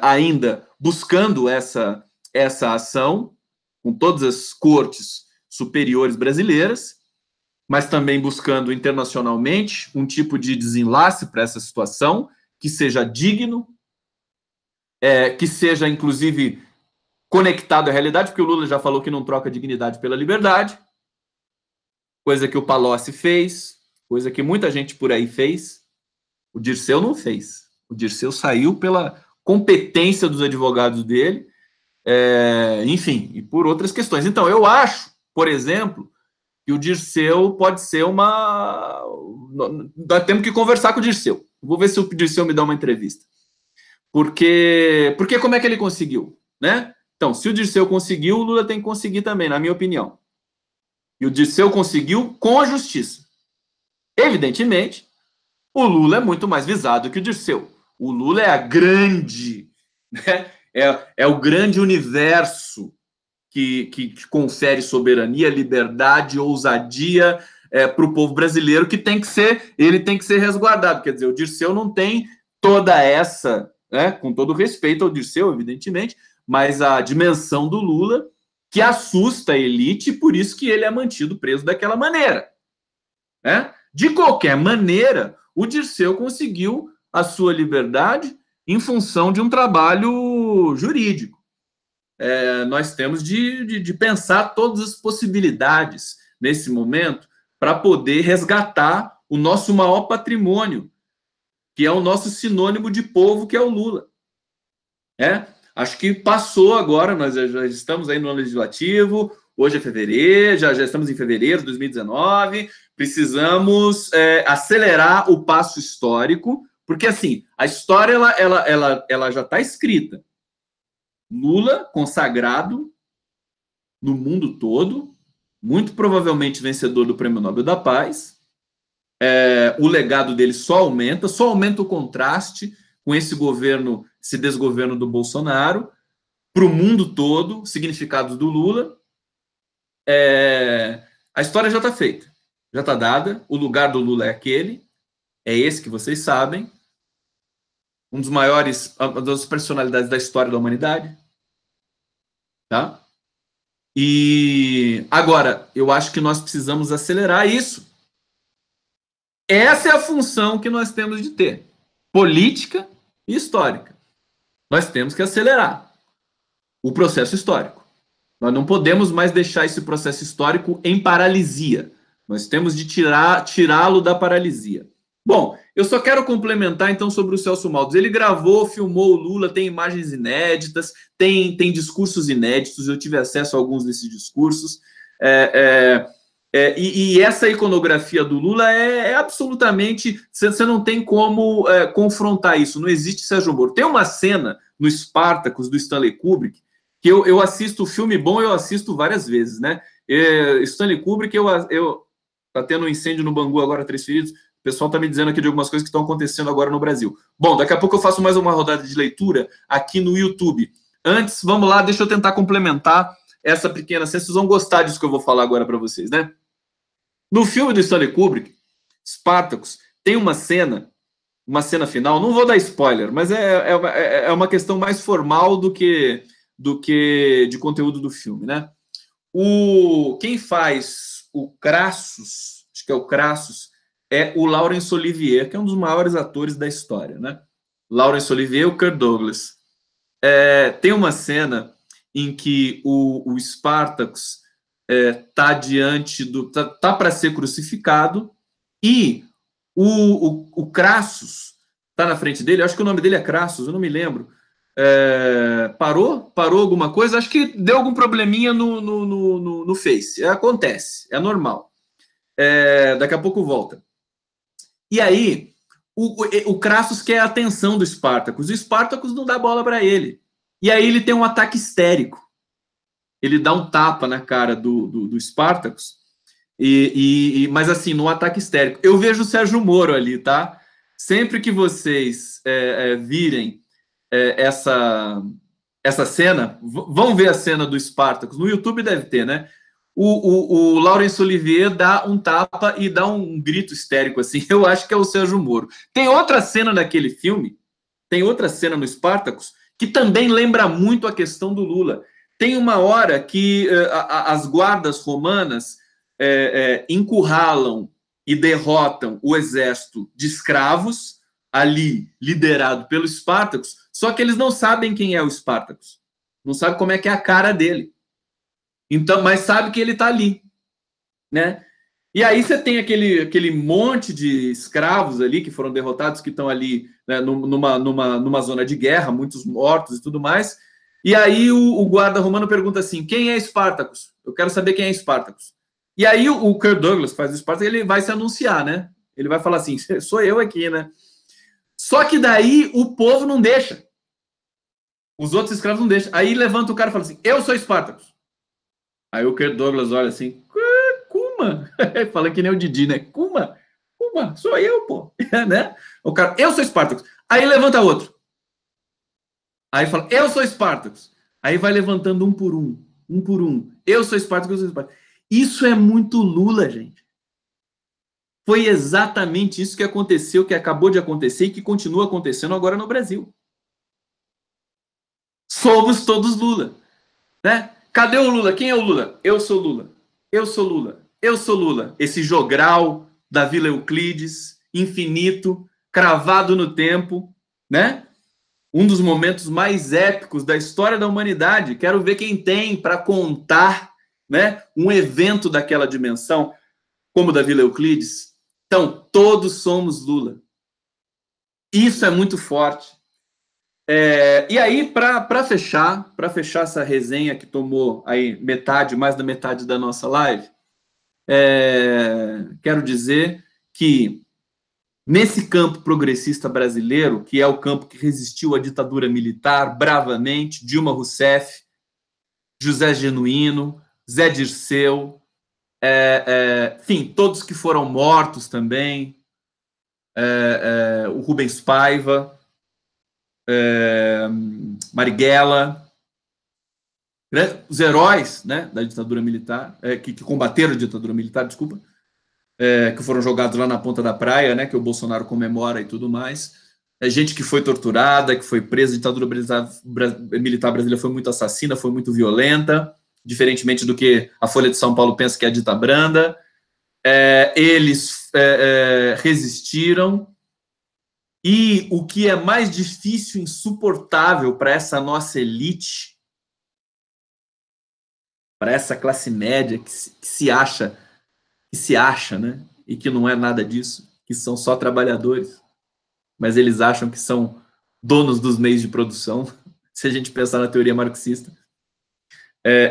ainda buscando essa ação, com todas as cortes superiores brasileiras, mas também buscando internacionalmente um tipo de desenlace para essa situação, que seja digno, que seja, inclusive, conectado à realidade, porque o Lula já falou que não troca dignidade pela liberdade, coisa que o Palocci fez, coisa que muita gente por aí fez. O Dirceu não fez. O Dirceu saiu pela competência dos advogados dele, enfim, e por outras questões. Então, eu acho, por exemplo, que o Dirceu pode ser uma... Nós temos que conversar com o Dirceu. Vou ver se o Dirceu me dá uma entrevista. Porque como é que ele conseguiu, né? Então, se o Dirceu conseguiu, o Lula tem que conseguir também, na minha opinião. E o Dirceu conseguiu com a justiça. Evidentemente, o Lula é muito mais visado que o Dirceu. O Lula é a grande, né? É o grande universo que confere soberania, liberdade, ousadia para o povo brasileiro, que ele tem que ser resguardado. Quer dizer, o Dirceu não tem toda essa, né, com todo respeito ao Dirceu, evidentemente, mas a dimensão do Lula que assusta a elite, e por isso que ele é mantido preso daquela maneira, né? De qualquer maneira, o Dirceu conseguiu a sua liberdade em função de um trabalho jurídico. Nós temos de pensar todas as possibilidades nesse momento para poder resgatar o nosso maior patrimônio, que é o nosso sinônimo de povo, que é o Lula. Acho que passou agora, nós já estamos aí no ano legislativo, hoje é fevereiro, já estamos em fevereiro de 2019, precisamos acelerar o passo histórico, porque assim, a história ela já está escrita. Lula consagrado no mundo todo, muito provavelmente vencedor do Prêmio Nobel da Paz. O legado dele só aumenta o contraste com esse desgoverno do Bolsonaro, para o mundo todo, significados do Lula. A história já está feita, já está dada, o lugar do Lula é esse que vocês sabem, uma das personalidades da história da humanidade, tá? E agora, eu acho que nós precisamos acelerar isso. Essa é a função que nós temos de ter, política e histórica. Nós temos que acelerar o processo histórico. Nós não podemos mais deixar esse processo histórico em paralisia. Nós temos de tirá-lo da paralisia. Bom, eu só quero complementar, então, sobre o Celso Maldos. Ele gravou, filmou o Lula, tem imagens inéditas, tem discursos inéditos, eu tive acesso a alguns desses discursos. E essa iconografia do Lula é absolutamente... Você não tem como confrontar isso, não existe Sérgio Moro. Tem uma cena no Spartacus, do Stanley Kubrick, que eu assisto filme bom, eu assisto várias vezes, né? Stanley Kubrick, tá tendo um incêndio no Bangu agora, 3 feridos. O pessoal tá me dizendo aqui de algumas coisas que estão acontecendo agora no Brasil. Bom, daqui a pouco eu faço mais uma rodada de leitura aqui no YouTube. Antes, vamos lá, deixa eu tentar complementar essa pequena cena, vocês vão gostar disso que eu vou falar agora para vocês, né? No filme do Stanley Kubrick, Spartacus, tem uma cena final, não vou dar spoiler, mas é uma questão mais formal do que de conteúdo do filme, né? Quem faz o Crassus, acho que é o Crassus, é o Laurence Olivier, que é um dos maiores atores da história, né? Laurence Olivier e o Kirk Douglas. Tem uma cena em que o Spartacus tá diante tá para ser crucificado e o Crassus tá na frente dele. Acho que o nome dele é Crassus, eu não me lembro. Parou alguma coisa, acho que deu algum probleminha no Face. Acontece, é normal. Daqui a pouco volta. E aí, o Crassus quer a atenção do Spartacus. O Spartacus não dá bola para ele. E aí ele tem um ataque histérico. Ele dá um tapa na cara do Spartacus, mas assim, no ataque histérico. Eu vejo o Sérgio Moro ali, tá? Sempre que vocês virem essa cena, vão ver a cena do Spartacus. No YouTube deve ter, né? O Laurence Olivier dá um tapa e dá um grito histérico, assim. Eu acho que é o Sérgio Moro. Tem outra cena naquele filme, tem outra cena no Spartacus, que também lembra muito a questão do Lula. Tem uma hora que as guardas romanas encurralam e derrotam o exército de escravos, ali liderado pelo Spartacus, só que eles não sabem quem é o Spartacus. Não sabem como é que é a cara dele. Então, mas sabe que ele está ali, né? E aí você tem aquele monte de escravos ali que foram derrotados, que estão ali, né, numa zona de guerra, muitos mortos e tudo mais. E aí o guarda romano pergunta assim: quem é Spartacus? Eu quero saber quem é Spartacus. E aí o Kirk Douglas faz o Spartacus, ele vai se anunciar, né? Ele vai falar assim: sou eu aqui, né? Só que daí o povo não deixa. Os outros escravos não deixam. Aí levanta o cara e fala assim: eu sou Spartacus. Aí o Kirk Douglas olha assim: Kuma? Fala que nem o Didi, né? Kuma, sou eu, pô. Né? O cara: eu sou Spartacus. Aí levanta outro. Aí fala: eu sou Spartacus. Aí vai levantando um por um. Eu sou Spartacus, eu sou Spartacus. Isso é muito Lula, gente. Foi exatamente isso que aconteceu, que acabou de acontecer e que continua acontecendo agora no Brasil. Somos todos Lula, né? Cadê o Lula? Quem é o Lula? Eu sou Lula. Eu sou Lula. Eu sou Lula. Esse jogral da Vila Euclides, infinito, cravado no tempo, né? Um dos momentos mais épicos da história da humanidade. Quero ver quem tem para contar, né, um evento daquela dimensão, como o da Vila Euclides. Então, todos somos Lula. Isso é muito forte. E aí, para fechar essa resenha que tomou aí mais da metade da nossa live, quero dizer que nesse campo progressista brasileiro, que é o campo que resistiu à ditadura militar bravamente, Dilma Rousseff, José Genuíno, Zé Dirceu, enfim, todos que foram mortos também, o Rubens Paiva, Marighella, né? Os heróis, né, da ditadura militar, que combateram a ditadura militar, desculpa, que foram jogados lá na ponta da praia, né, que o Bolsonaro comemora e tudo mais. Gente que foi torturada, que foi presa. A ditadura militar brasileira foi muito assassina, foi muito violenta, diferentemente do que a Folha de São Paulo pensa que é a dita branda. Eles resistiram. E o que é mais difícil, insuportável para essa nossa elite, para essa classe média que se acha, né? E que não é nada disso, que são só trabalhadores, mas eles acham que são donos dos meios de produção, se a gente pensar na teoria marxista,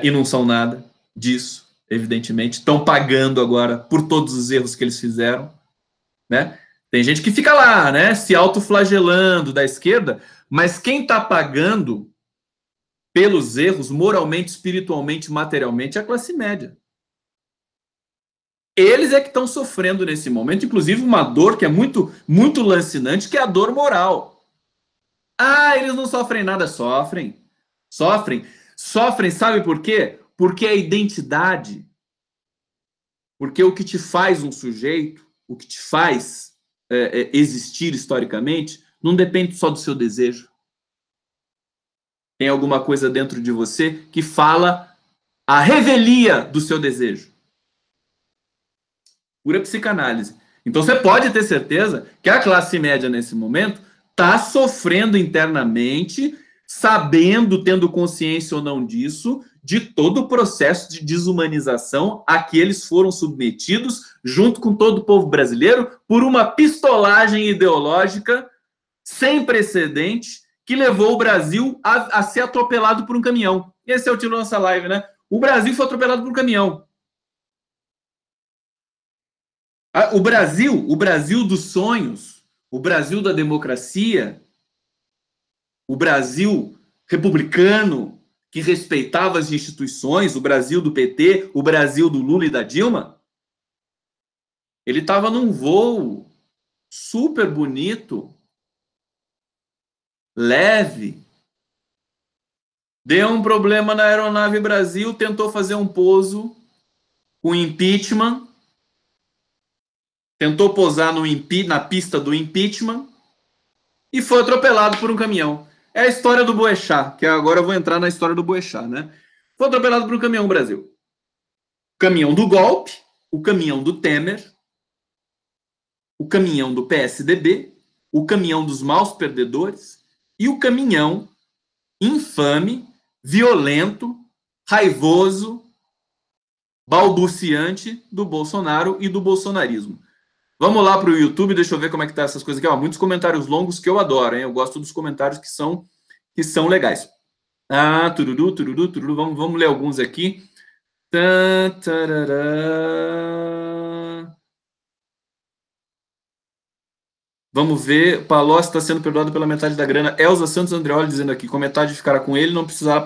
e não são nada disso, evidentemente. Estão pagando agora por todos os erros que eles fizeram, né? Tem gente que fica lá, né, se autoflagelando da esquerda, mas quem está pagando pelos erros moralmente, espiritualmente, materialmente é a classe média. Eles é que estão sofrendo nesse momento, inclusive uma dor que é muito, muito lancinante, que é a dor moral. Eles não sofrem nada, sofrem, sabe por quê? Porque a identidade, porque o que te faz um sujeito, o que te faz existir historicamente, não depende só do seu desejo. Tem alguma coisa dentro de você que fala a revelia do seu desejo. Pura psicanálise. Então você pode ter certeza que a classe média nesse momento está sofrendo internamente, sabendo, tendo consciência ou não disso, de todo o processo de desumanização a que eles foram submetidos, junto com todo o povo brasileiro, por uma pistolagem ideológica sem precedente que levou o Brasil a ser atropelado por um caminhão. Esse é o título da nossa live, né? O Brasil foi atropelado por um caminhão. O Brasil dos sonhos, o Brasil da democracia, o Brasil republicano, que respeitava as instituições, o Brasil do PT, o Brasil do Lula e da Dilma, ele estava num voo super bonito, leve. Deu um problema na aeronave Brasil, tentou fazer um pouso com impeachment, tentou pousar na pista do impeachment e foi atropelado por um caminhão. É a história do Boechat, que agora eu vou entrar na história do Boechat, né? Foi atropelado por um caminhão Brasil. O caminhão do golpe, o caminhão do Temer, o caminhão do PSDB, o caminhão dos maus perdedores e o caminhão infame, violento, raivoso, balbuciante do Bolsonaro e do bolsonarismo. Vamos lá para o YouTube, deixa eu ver como é que tá essas coisas aqui. Ó, muitos comentários longos que eu adoro, hein? Eu gosto dos comentários que são legais. Tururu, tururu, tururu. Vamos ler alguns aqui. Vamos ver. Palocci está sendo perdoado pela metade da grana. Elza Santos Andreoli dizendo aqui: com metade ficará com ele, não precisará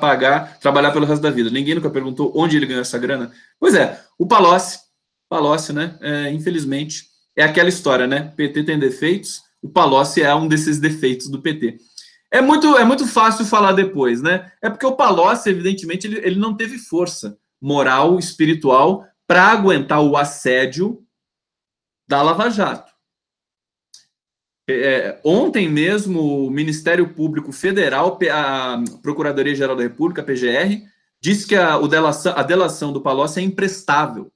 trabalhar pelo resto da vida. Ninguém nunca perguntou onde ele ganhou essa grana. Pois é, o Palocci, né? Infelizmente, é aquela história, né? PT tem defeitos, o Palocci é um desses defeitos do PT. É muito fácil falar depois, né? É porque o Palocci, evidentemente, ele não teve força moral, espiritual, para aguentar o assédio da Lava Jato. Ontem mesmo, o Ministério Público Federal, a Procuradoria-Geral da República, a PGR, disse que a delação do Palocci é imprestável.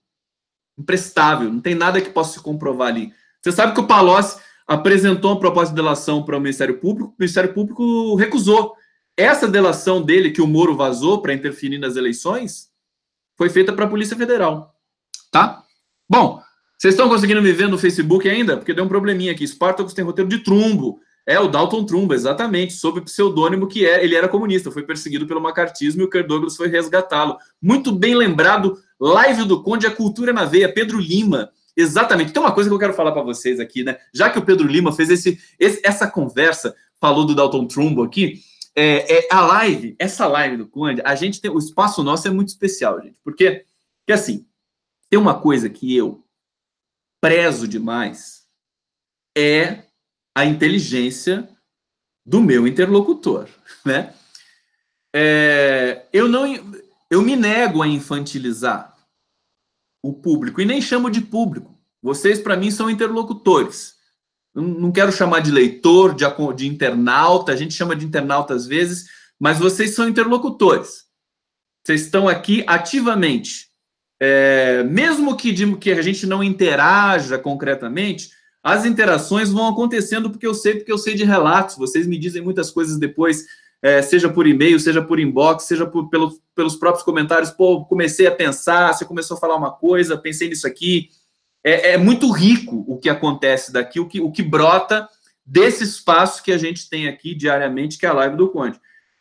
Imprestável, não tem nada que possa se comprovar ali. Você sabe que o Palocci apresentou uma proposta de delação para o Ministério Público recusou. Essa delação dele, que o Moro vazou para interferir nas eleições, foi feita para a Polícia Federal. Tá? Bom, vocês estão conseguindo me ver no Facebook ainda? Porque deu um probleminha aqui. Spartacus tem roteiro de Trumbo. O Dalton Trumbo, exatamente, sob o pseudônimo que ele era comunista, foi perseguido pelo macartismo e o Kirk Douglas foi resgatá-lo. Muito bem lembrado, live do Conde, a cultura na veia, Pedro Lima. Exatamente. Tem uma coisa que eu quero falar para vocês aqui, né? Já que o Pedro Lima fez essa conversa, falou do Dalton Trumbo aqui, essa live do Conde, a gente tem, o espaço nosso é muito especial, gente, porque assim, tem uma coisa que eu prezo demais, é a inteligência do meu interlocutor, né? Eu me nego a infantilizar o público e nem chamo de público. Vocês, para mim, são interlocutores. Não quero chamar de leitor, de internauta. A gente chama de internauta às vezes, mas vocês são interlocutores. Vocês estão aqui ativamente. Mesmo que a gente não interaja concretamente, as interações vão acontecendo porque eu sei de relatos. Vocês me dizem muitas coisas depois, seja por e-mail, seja por inbox, seja pelos próprios comentários. Pô, comecei a pensar, você começou a falar uma coisa, pensei nisso aqui. É muito rico o que acontece daqui, o que brota desse espaço que a gente tem aqui diariamente, que é a live do Conde.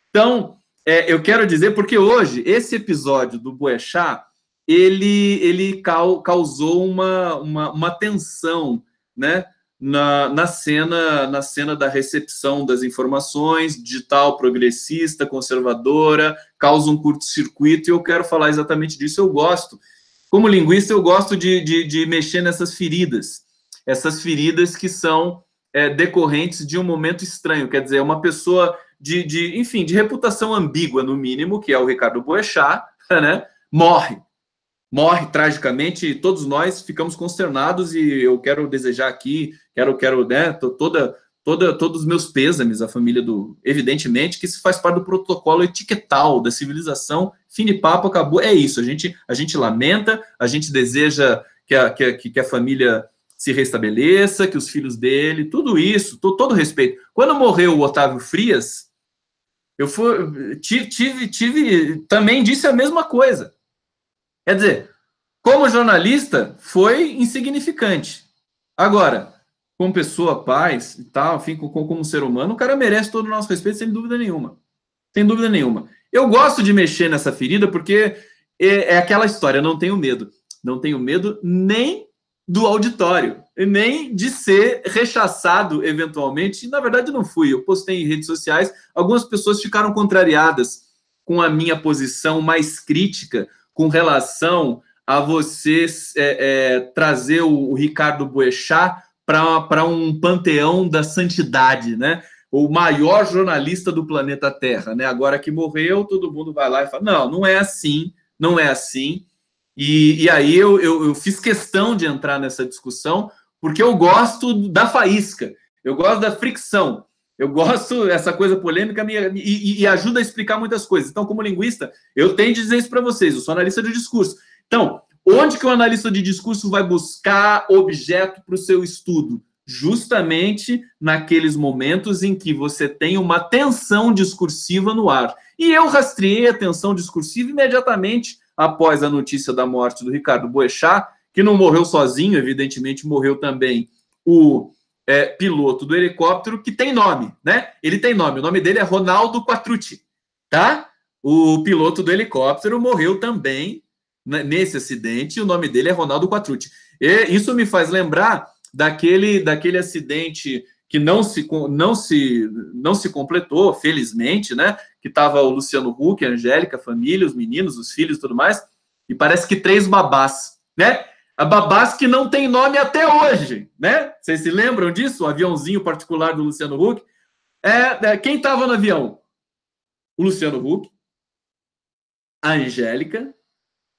Então, eu quero dizer, porque hoje, esse episódio do Boechat, ele causou uma tensão, né, na cena da recepção das informações, digital, progressista, conservadora, causa um curto-circuito, e eu quero falar exatamente disso. Eu gosto, como linguista, eu gosto de mexer nessas feridas, essas feridas que são decorrentes de um momento estranho, quer dizer, uma pessoa enfim, de reputação ambígua, no mínimo, que é o Ricardo Boechat, né? morre tragicamente, e todos nós ficamos consternados, e eu quero desejar aqui, né, todos os meus pêsames à família evidentemente, que isso faz parte do protocolo etiquetal da civilização, fim de papo, acabou, é isso, a gente lamenta, a gente deseja que a família se restabeleça, que os filhos dele, tudo isso, todo respeito. Quando morreu o Otávio Frias, eu também disse a mesma coisa. Quer dizer, como jornalista, foi insignificante. Agora, como pessoa, paz e tal, enfim, como ser humano, o cara merece todo o nosso respeito, sem dúvida nenhuma. Sem dúvida nenhuma. Eu gosto de mexer nessa ferida porque é aquela história, não tenho medo. Não tenho medo nem do auditório, nem de ser rechaçado eventualmente. E, na verdade, não fui. Eu postei em redes sociais. Algumas pessoas ficaram contrariadas com a minha posição mais crítica com relação a você trazer o Ricardo Boechat para um panteão da santidade, né? O maior jornalista do planeta Terra, né? Agora que morreu, todo mundo vai lá e fala, não é assim, não é assim. E aí eu fiz questão de entrar nessa discussão, porque eu gosto da faísca, eu gosto da fricção, eu gosto dessa coisa polêmica e ajuda a explicar muitas coisas. Então, como linguista, eu tenho de dizer isso para vocês, eu sou analista de discurso. Então, onde que o analista de discurso vai buscar objeto para o seu estudo? Justamente naqueles momentos em que você tem uma tensão discursiva no ar. E eu rastreei a tensão discursiva imediatamente após a notícia da morte do Ricardo Boechat, que não morreu sozinho, evidentemente morreu também o piloto do helicóptero, que tem nome, né? Ele tem nome, o nome dele é Ronaldo Quattrucci, tá? O piloto do helicóptero morreu também nesse acidente, o nome dele é Ronaldo Quattrucci. E isso me faz lembrar daquele acidente que não se completou, felizmente, né? Que estava o Luciano Huck, a Angélica, a família, os meninos, os filhos e tudo mais, e parece que 3 babás, né? A babás que não tem nome até hoje, né? Vocês se lembram disso? O aviãozinho particular do Luciano Huck. Quem estava no avião? O Luciano Huck, a Angélica,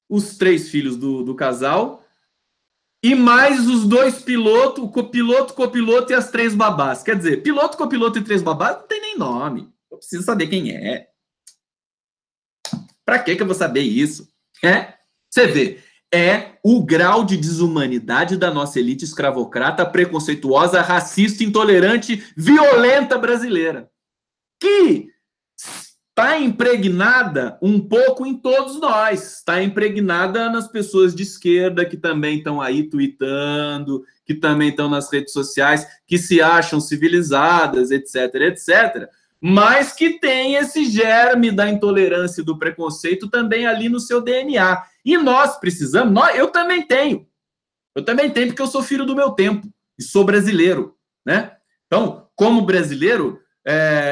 os 3 filhos do casal, e mais os 2 pilotos, o copiloto e as 3 babás. Quer dizer, piloto, copiloto e 3 babás não tem nem nome. Eu preciso saber quem é. Para que eu vou saber isso? Você vê, é o grau de desumanidade da nossa elite escravocrata, preconceituosa, racista, intolerante, violenta brasileira, que está impregnada um pouco em todos nós, está impregnada nas pessoas de esquerda que também estão aí tweetando, que também estão nas redes sociais, que se acham civilizadas, etc, etc, mas que tem esse germe da intolerância e do preconceito também ali no seu DNA. E nós precisamos, eu também tenho, porque eu sou filho do meu tempo e sou brasileiro, né? Então, como brasileiro,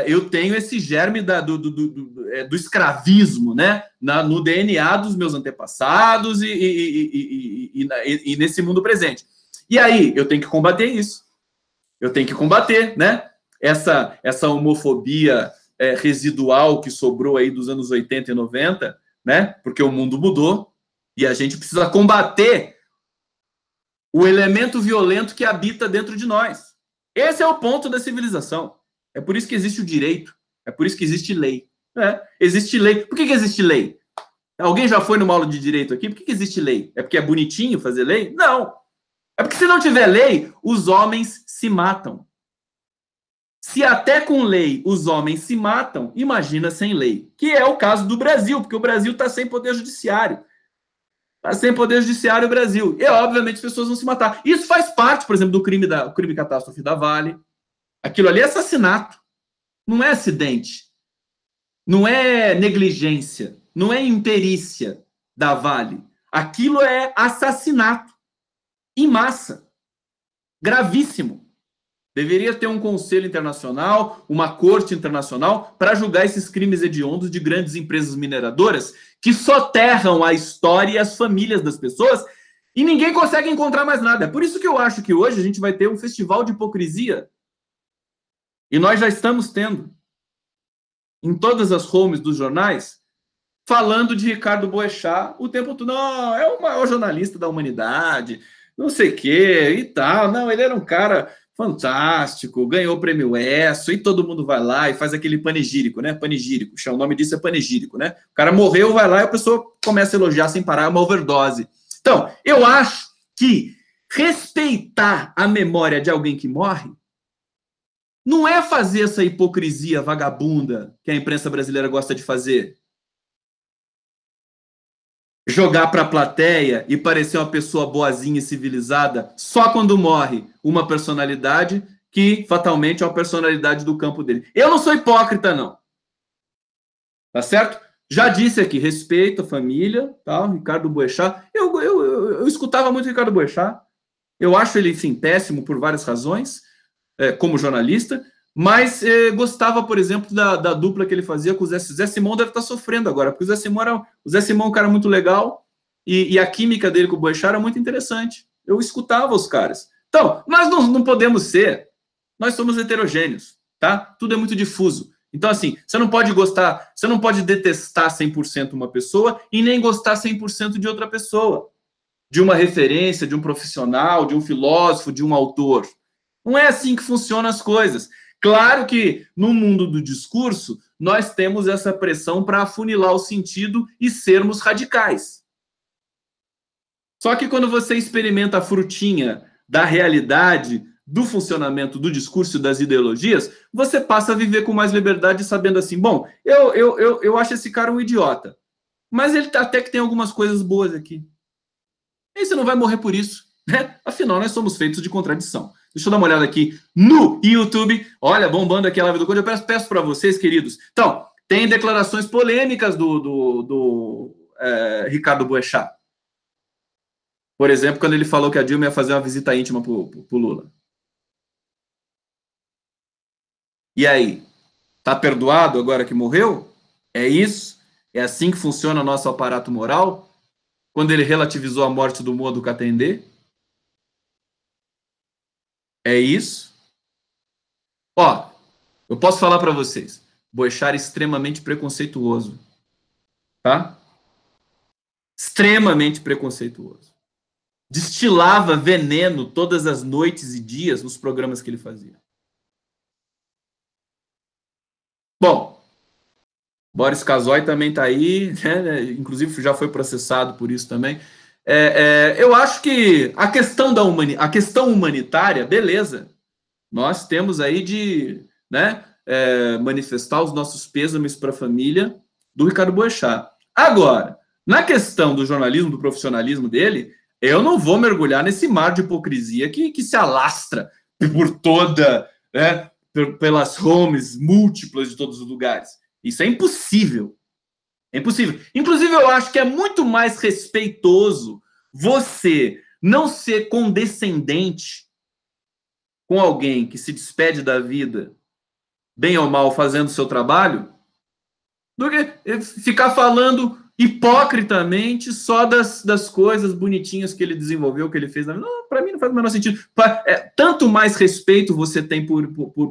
eu tenho esse germe do escravismo, né? No DNA dos meus antepassados e nesse mundo presente. E aí, eu tenho que combater isso. Eu tenho que combater, né? Essa homofobia residual que sobrou aí dos anos 80 e 90, né? Porque o mundo mudou e a gente precisa combater o elemento violento que habita dentro de nós. Esse é o ponto da civilização. É por isso que existe o direito. É por isso que existe lei. Existe lei. Por que existe lei? Alguém já foi numa aula de direito aqui? Por que existe lei? É porque é bonitinho fazer lei? Não. É porque se não tiver lei, os homens se matam. Se até com lei os homens se matam, imagina sem lei. Que é o caso do Brasil, porque o Brasil está sem poder judiciário. Está sem poder judiciário o Brasil. E, obviamente, as pessoas vão se matar. Isso faz parte, por exemplo, do crime catástrofe da Vale. Aquilo ali é assassinato. Não é acidente. Não é negligência. Não é imperícia da Vale. Aquilo é assassinato. Em massa. Gravíssimo. Deveria ter um conselho internacional, uma corte internacional, para julgar esses crimes hediondos de grandes empresas mineradoras que soterram a história e as famílias das pessoas e ninguém consegue encontrar mais nada. É por isso que eu acho que hoje a gente vai ter um festival de hipocrisia. E nós já estamos tendo. Em todas as homes dos jornais, falando de Ricardo Boechat o tempo todo. Não, é o maior jornalista da humanidade, não sei o quê e tal. Não, ele era um cara fantástico, ganhou o prêmio ESSO, e todo mundo vai lá e faz aquele panegírico, né? Panegírico, o nome disso é panegírico, né? O cara morreu, vai lá e a pessoa começa a elogiar sem parar, é uma overdose. Então, eu acho que respeitar a memória de alguém que morre não é fazer essa hipocrisia vagabunda que a imprensa brasileira gosta de fazer. Jogar para a plateia e parecer uma pessoa boazinha e civilizada só quando morre uma personalidade que fatalmente é uma personalidade do campo dele. Eu não sou hipócrita, não. Tá certo? Já disse aqui, respeito a família, tá? Ricardo Boechat. Eu escutava muito Ricardo Boechat. Eu acho ele, enfim, péssimo por várias razões, como jornalista, mas gostava, por exemplo, da dupla que ele fazia com o Zé Simão. Deve estar sofrendo agora, porque o Zé Simão é um cara muito legal e a química dele com o Boechat era muito interessante. Eu escutava os caras. Então, nós não podemos ser, nós somos heterogêneos, tá? Tudo é muito difuso. Então, assim, você não pode gostar, você não pode detestar 100% uma pessoa e nem gostar 100% de outra pessoa, de uma referência, de um profissional, de um filósofo, de um autor. Não é assim que funcionam as coisas. Claro que no mundo do discurso, nós temos essa pressão para afunilar o sentido e sermos radicais. Só que quando você experimenta a frutinha da realidade, do funcionamento do discurso e das ideologias, você passa a viver com mais liberdade, sabendo assim, bom, eu acho esse cara um idiota, mas ele até que tem algumas coisas boas aqui. E você não vai morrer por isso, né? Afinal, nós somos feitos de contradição. Deixa eu dar uma olhada aqui no YouTube. Olha, bombando aqui a live do Code. Eu peço para vocês, queridos. Então, tem declarações polêmicas do Ricardo Boechat. Por exemplo, quando ele falou que a Dilma ia fazer uma visita íntima para o Lula. E aí? Tá perdoado agora que morreu? É isso? É assim que funciona o nosso aparato moral? Quando ele relativizou a morte do Moa do Catendê? É isso? Ó, eu posso falar para vocês. Boechat era extremamente preconceituoso. Tá? Extremamente preconceituoso. Destilava veneno todas as noites e dias nos programas que ele fazia. Bom, Boris Casoy também está aí, né? Inclusive já foi processado por isso também. Eu acho que a questão humanitária, beleza, nós temos aí de, né, manifestar os nossos pêsames para a família do Ricardo Boechat. Agora, na questão do jornalismo, do profissionalismo dele, eu não vou mergulhar nesse mar de hipocrisia que se alastra por toda, né, pelas homes múltiplas de todos os lugares. Isso é impossível. É impossível. Inclusive, eu acho que é muito mais respeitoso você não ser condescendente com alguém que se despede da vida, bem ou mal, fazendo o seu trabalho, do que ficar falando hipocritamente só das coisas bonitinhas que ele desenvolveu, que ele fez na vida. Para mim não faz o menor sentido. Tanto mais respeito você tem por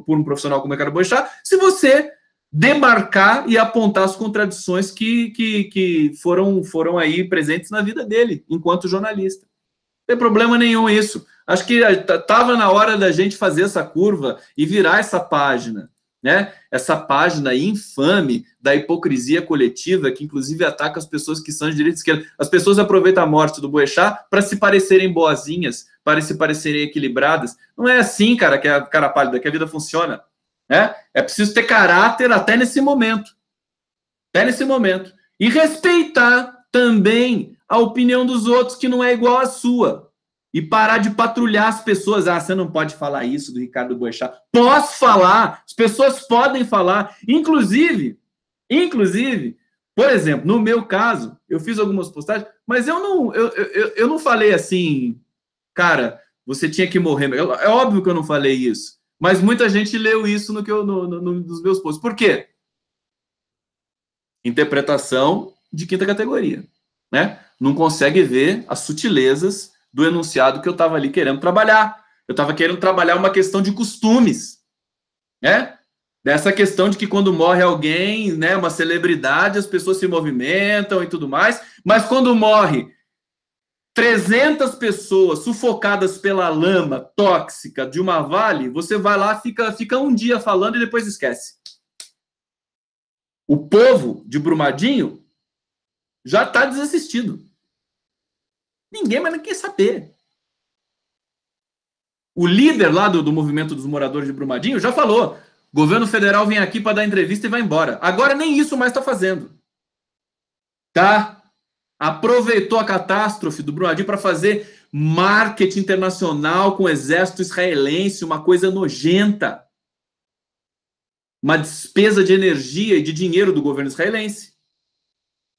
um profissional como o Ricardo Boechat, se você demarcar e apontar as contradições que foram aí presentes na vida dele, enquanto jornalista. Não tem problema nenhum isso. Acho que estava na hora da gente fazer essa curva e virar essa página, né? Essa página infame da hipocrisia coletiva, que inclusive ataca as pessoas que são de direita e esquerda. As pessoas aproveitam a morte do Boechat para se parecerem boazinhas, para se parecerem equilibradas. Não é assim, cara, que a cara pálida, que a vida funciona. Né? É preciso ter caráter até nesse momento. Até nesse momento. E respeitar também a opinião dos outros, que não é igual à sua. E parar de patrulhar as pessoas. Ah, você não pode falar isso do Ricardo Boechat. Posso falar. As pessoas podem falar. Inclusive, por exemplo, no meu caso, eu fiz algumas postagens, mas eu não falei assim, cara, você tinha que morrer. É óbvio que eu não falei isso. Mas muita gente leu isso nos meus posts. Por quê? Interpretação de quinta categoria. Né? Não consegue ver as sutilezas do enunciado que eu estava ali querendo trabalhar. Eu estava querendo trabalhar uma questão de costumes. Né? Dessa questão de que quando morre alguém, né, uma celebridade, as pessoas se movimentam e tudo mais, mas quando morre 300 pessoas sufocadas pela lama tóxica de uma vale, você vai lá, fica um dia falando e depois esquece. O povo de Brumadinho já está desassistido. Ninguém mais quer saber. O líder lá do movimento dos moradores de Brumadinho já falou: governo federal vem aqui para dar entrevista e vai embora. Agora nem isso mais está fazendo. Tá? Aproveitou a catástrofe do Brumadinho para fazer marketing internacional com o exército israelense, uma coisa nojenta. Uma despesa de energia e de dinheiro do governo israelense.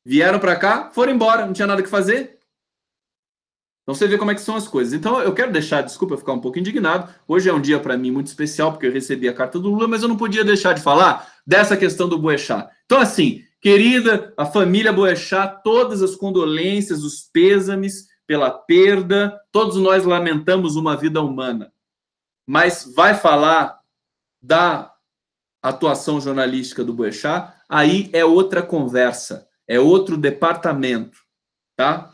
Vieram para cá, foram embora, não tinha nada que fazer. Então você vê como é que são as coisas. Então eu quero deixar, desculpa eu ficar um pouco indignado, hoje é um dia para mim muito especial, porque eu recebi a carta do Lula, mas eu não podia deixar de falar dessa questão do Boechat. Então assim, querida, a família Boechat, todas as condolências, os pêsames pela perda, todos nós lamentamos uma vida humana, mas vai falar da atuação jornalística do Boechat, aí é outra conversa, é outro departamento, tá?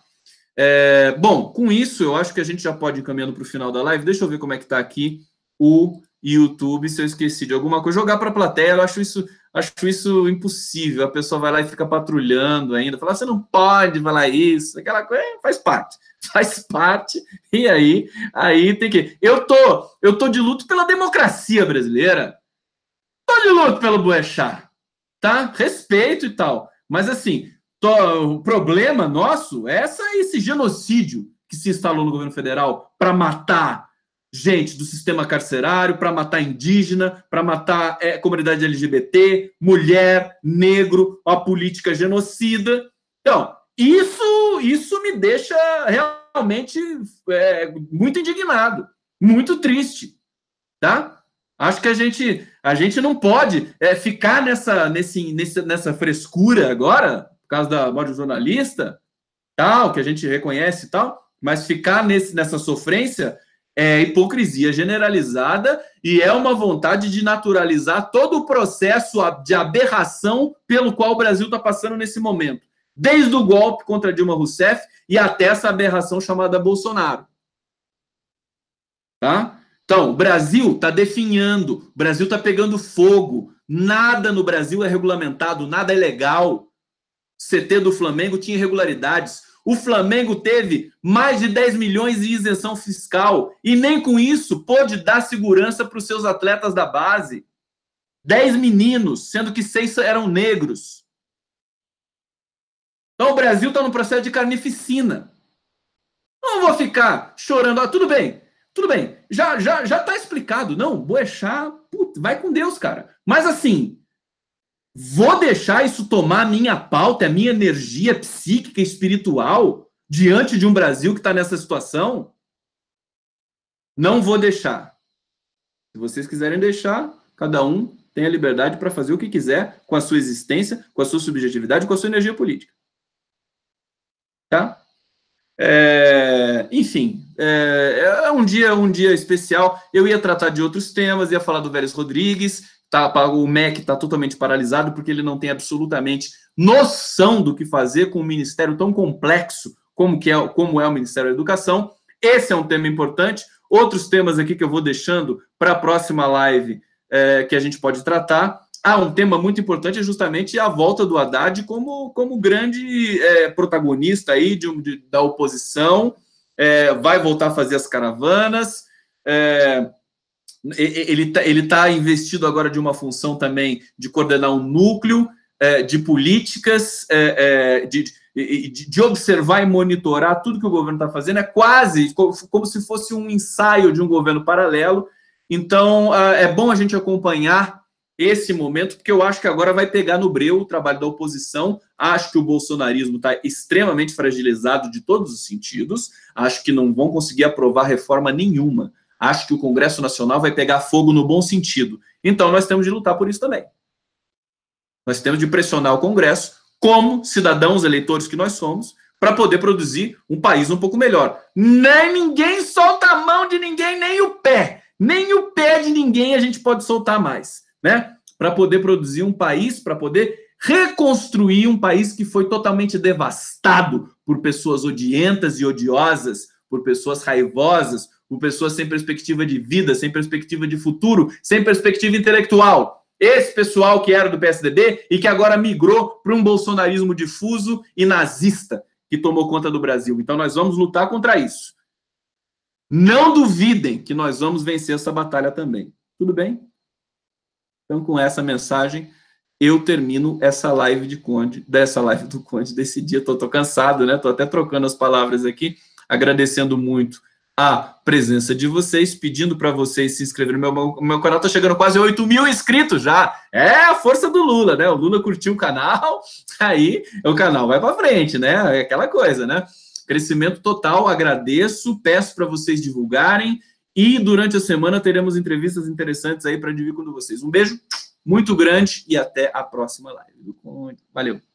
Bom, com isso, eu acho que a gente já pode ir caminhando para o final da live. Deixa eu ver como é que está aqui o YouTube, se eu esqueci de alguma coisa. Jogar para a plateia, eu acho isso impossível. A pessoa vai lá e fica patrulhando ainda. Fala, você não pode falar isso, aquela coisa, faz parte. E aí tem que... Eu tô de luto pela democracia brasileira. Tô de luto pelo Boechat, tá? Respeito e tal. Mas assim... o problema nosso é esse genocídio que se instalou no governo federal para matar gente do sistema carcerário, para matar indígena, para matar comunidade LGBT, mulher, negro, a política genocida. Então, isso me deixa realmente muito indignado, muito triste, tá? Acho que a gente não pode ficar nessa frescura agora, por causa da morte do jornalista, tal, que a gente reconhece e tal, mas ficar nessa sofrência é hipocrisia generalizada e é uma vontade de naturalizar todo o processo de aberração pelo qual o Brasil está passando nesse momento. Desde o golpe contra Dilma Rousseff e até essa aberração chamada Bolsonaro. Tá? Então, o Brasil está definhando, o Brasil está pegando fogo, nada no Brasil é regulamentado, nada é legal. CT do Flamengo tinha irregularidades. O Flamengo teve mais de 10 milhões de isenção fiscal e nem com isso pôde dar segurança para os seus atletas da base. 10 meninos, sendo que 6 eram negros. Então o Brasil está no processo de carnificina. Não vou ficar chorando. Tudo bem, já está explicado. Não, Boechat, vai com Deus, cara. Mas assim... vou deixar isso tomar a minha pauta, a minha energia psíquica e espiritual diante de um Brasil que está nessa situação? Não vou deixar. Se vocês quiserem deixar, cada um tem a liberdade para fazer o que quiser com a sua existência, com a sua subjetividade, com a sua energia política. Tá? Enfim, é um dia especial. Eu ia tratar de outros temas, ia falar do Vélez Rodrigues. O MEC está totalmente paralisado porque ele não tem absolutamente noção do que fazer com um ministério tão complexo como é o Ministério da Educação. Esse é um tema importante. Outros temas aqui que eu vou deixando para a próxima live que a gente pode tratar. Um tema muito importante é justamente a volta do Haddad como grande protagonista aí da oposição. Vai voltar a fazer as caravanas. Ele tá investido agora de uma função também de coordenar um núcleo de políticas, de observar e monitorar tudo que o governo está fazendo. É quase como se fosse um ensaio de um governo paralelo. Então, é bom a gente acompanhar esse momento, porque eu acho que agora vai pegar no breu o trabalho da oposição. Acho que o bolsonarismo está extremamente fragilizado de todos os sentidos. Acho que não vão conseguir aprovar reforma nenhuma. Acho que o Congresso Nacional vai pegar fogo no bom sentido. Então, nós temos de lutar por isso também. Nós temos de pressionar o Congresso, como cidadãos eleitores que nós somos, para poder produzir um país um pouco melhor. Nem ninguém solta a mão de ninguém, nem o pé. Nem o pé de ninguém a gente pode soltar mais, né? para poder produzir um país, para poder reconstruir um país que foi totalmente devastado por pessoas odientas e odiosas, por pessoas raivosas, por pessoas sem perspectiva de vida, sem perspectiva de futuro, sem perspectiva intelectual. Esse pessoal que era do PSDB e que agora migrou para um bolsonarismo difuso e nazista que tomou conta do Brasil. Então nós vamos lutar contra isso. Não duvidem que nós vamos vencer essa batalha também. Tudo bem? Então, com essa mensagem, eu termino essa live de Conde, dessa live do Conde desse dia. Tô cansado, né? Tô até trocando as palavras aqui, agradecendo muito a presença de vocês, pedindo para vocês se inscreverem no meu canal. Tá chegando quase 8 mil inscritos já. É a força do Lula, né? O Lula curtiu o canal, aí o canal vai para frente, né? É aquela coisa, né? Crescimento total, agradeço, peço para vocês divulgarem e durante a semana teremos entrevistas interessantes aí para dividir com vocês. Um beijo muito grande e até a próxima live. Valeu!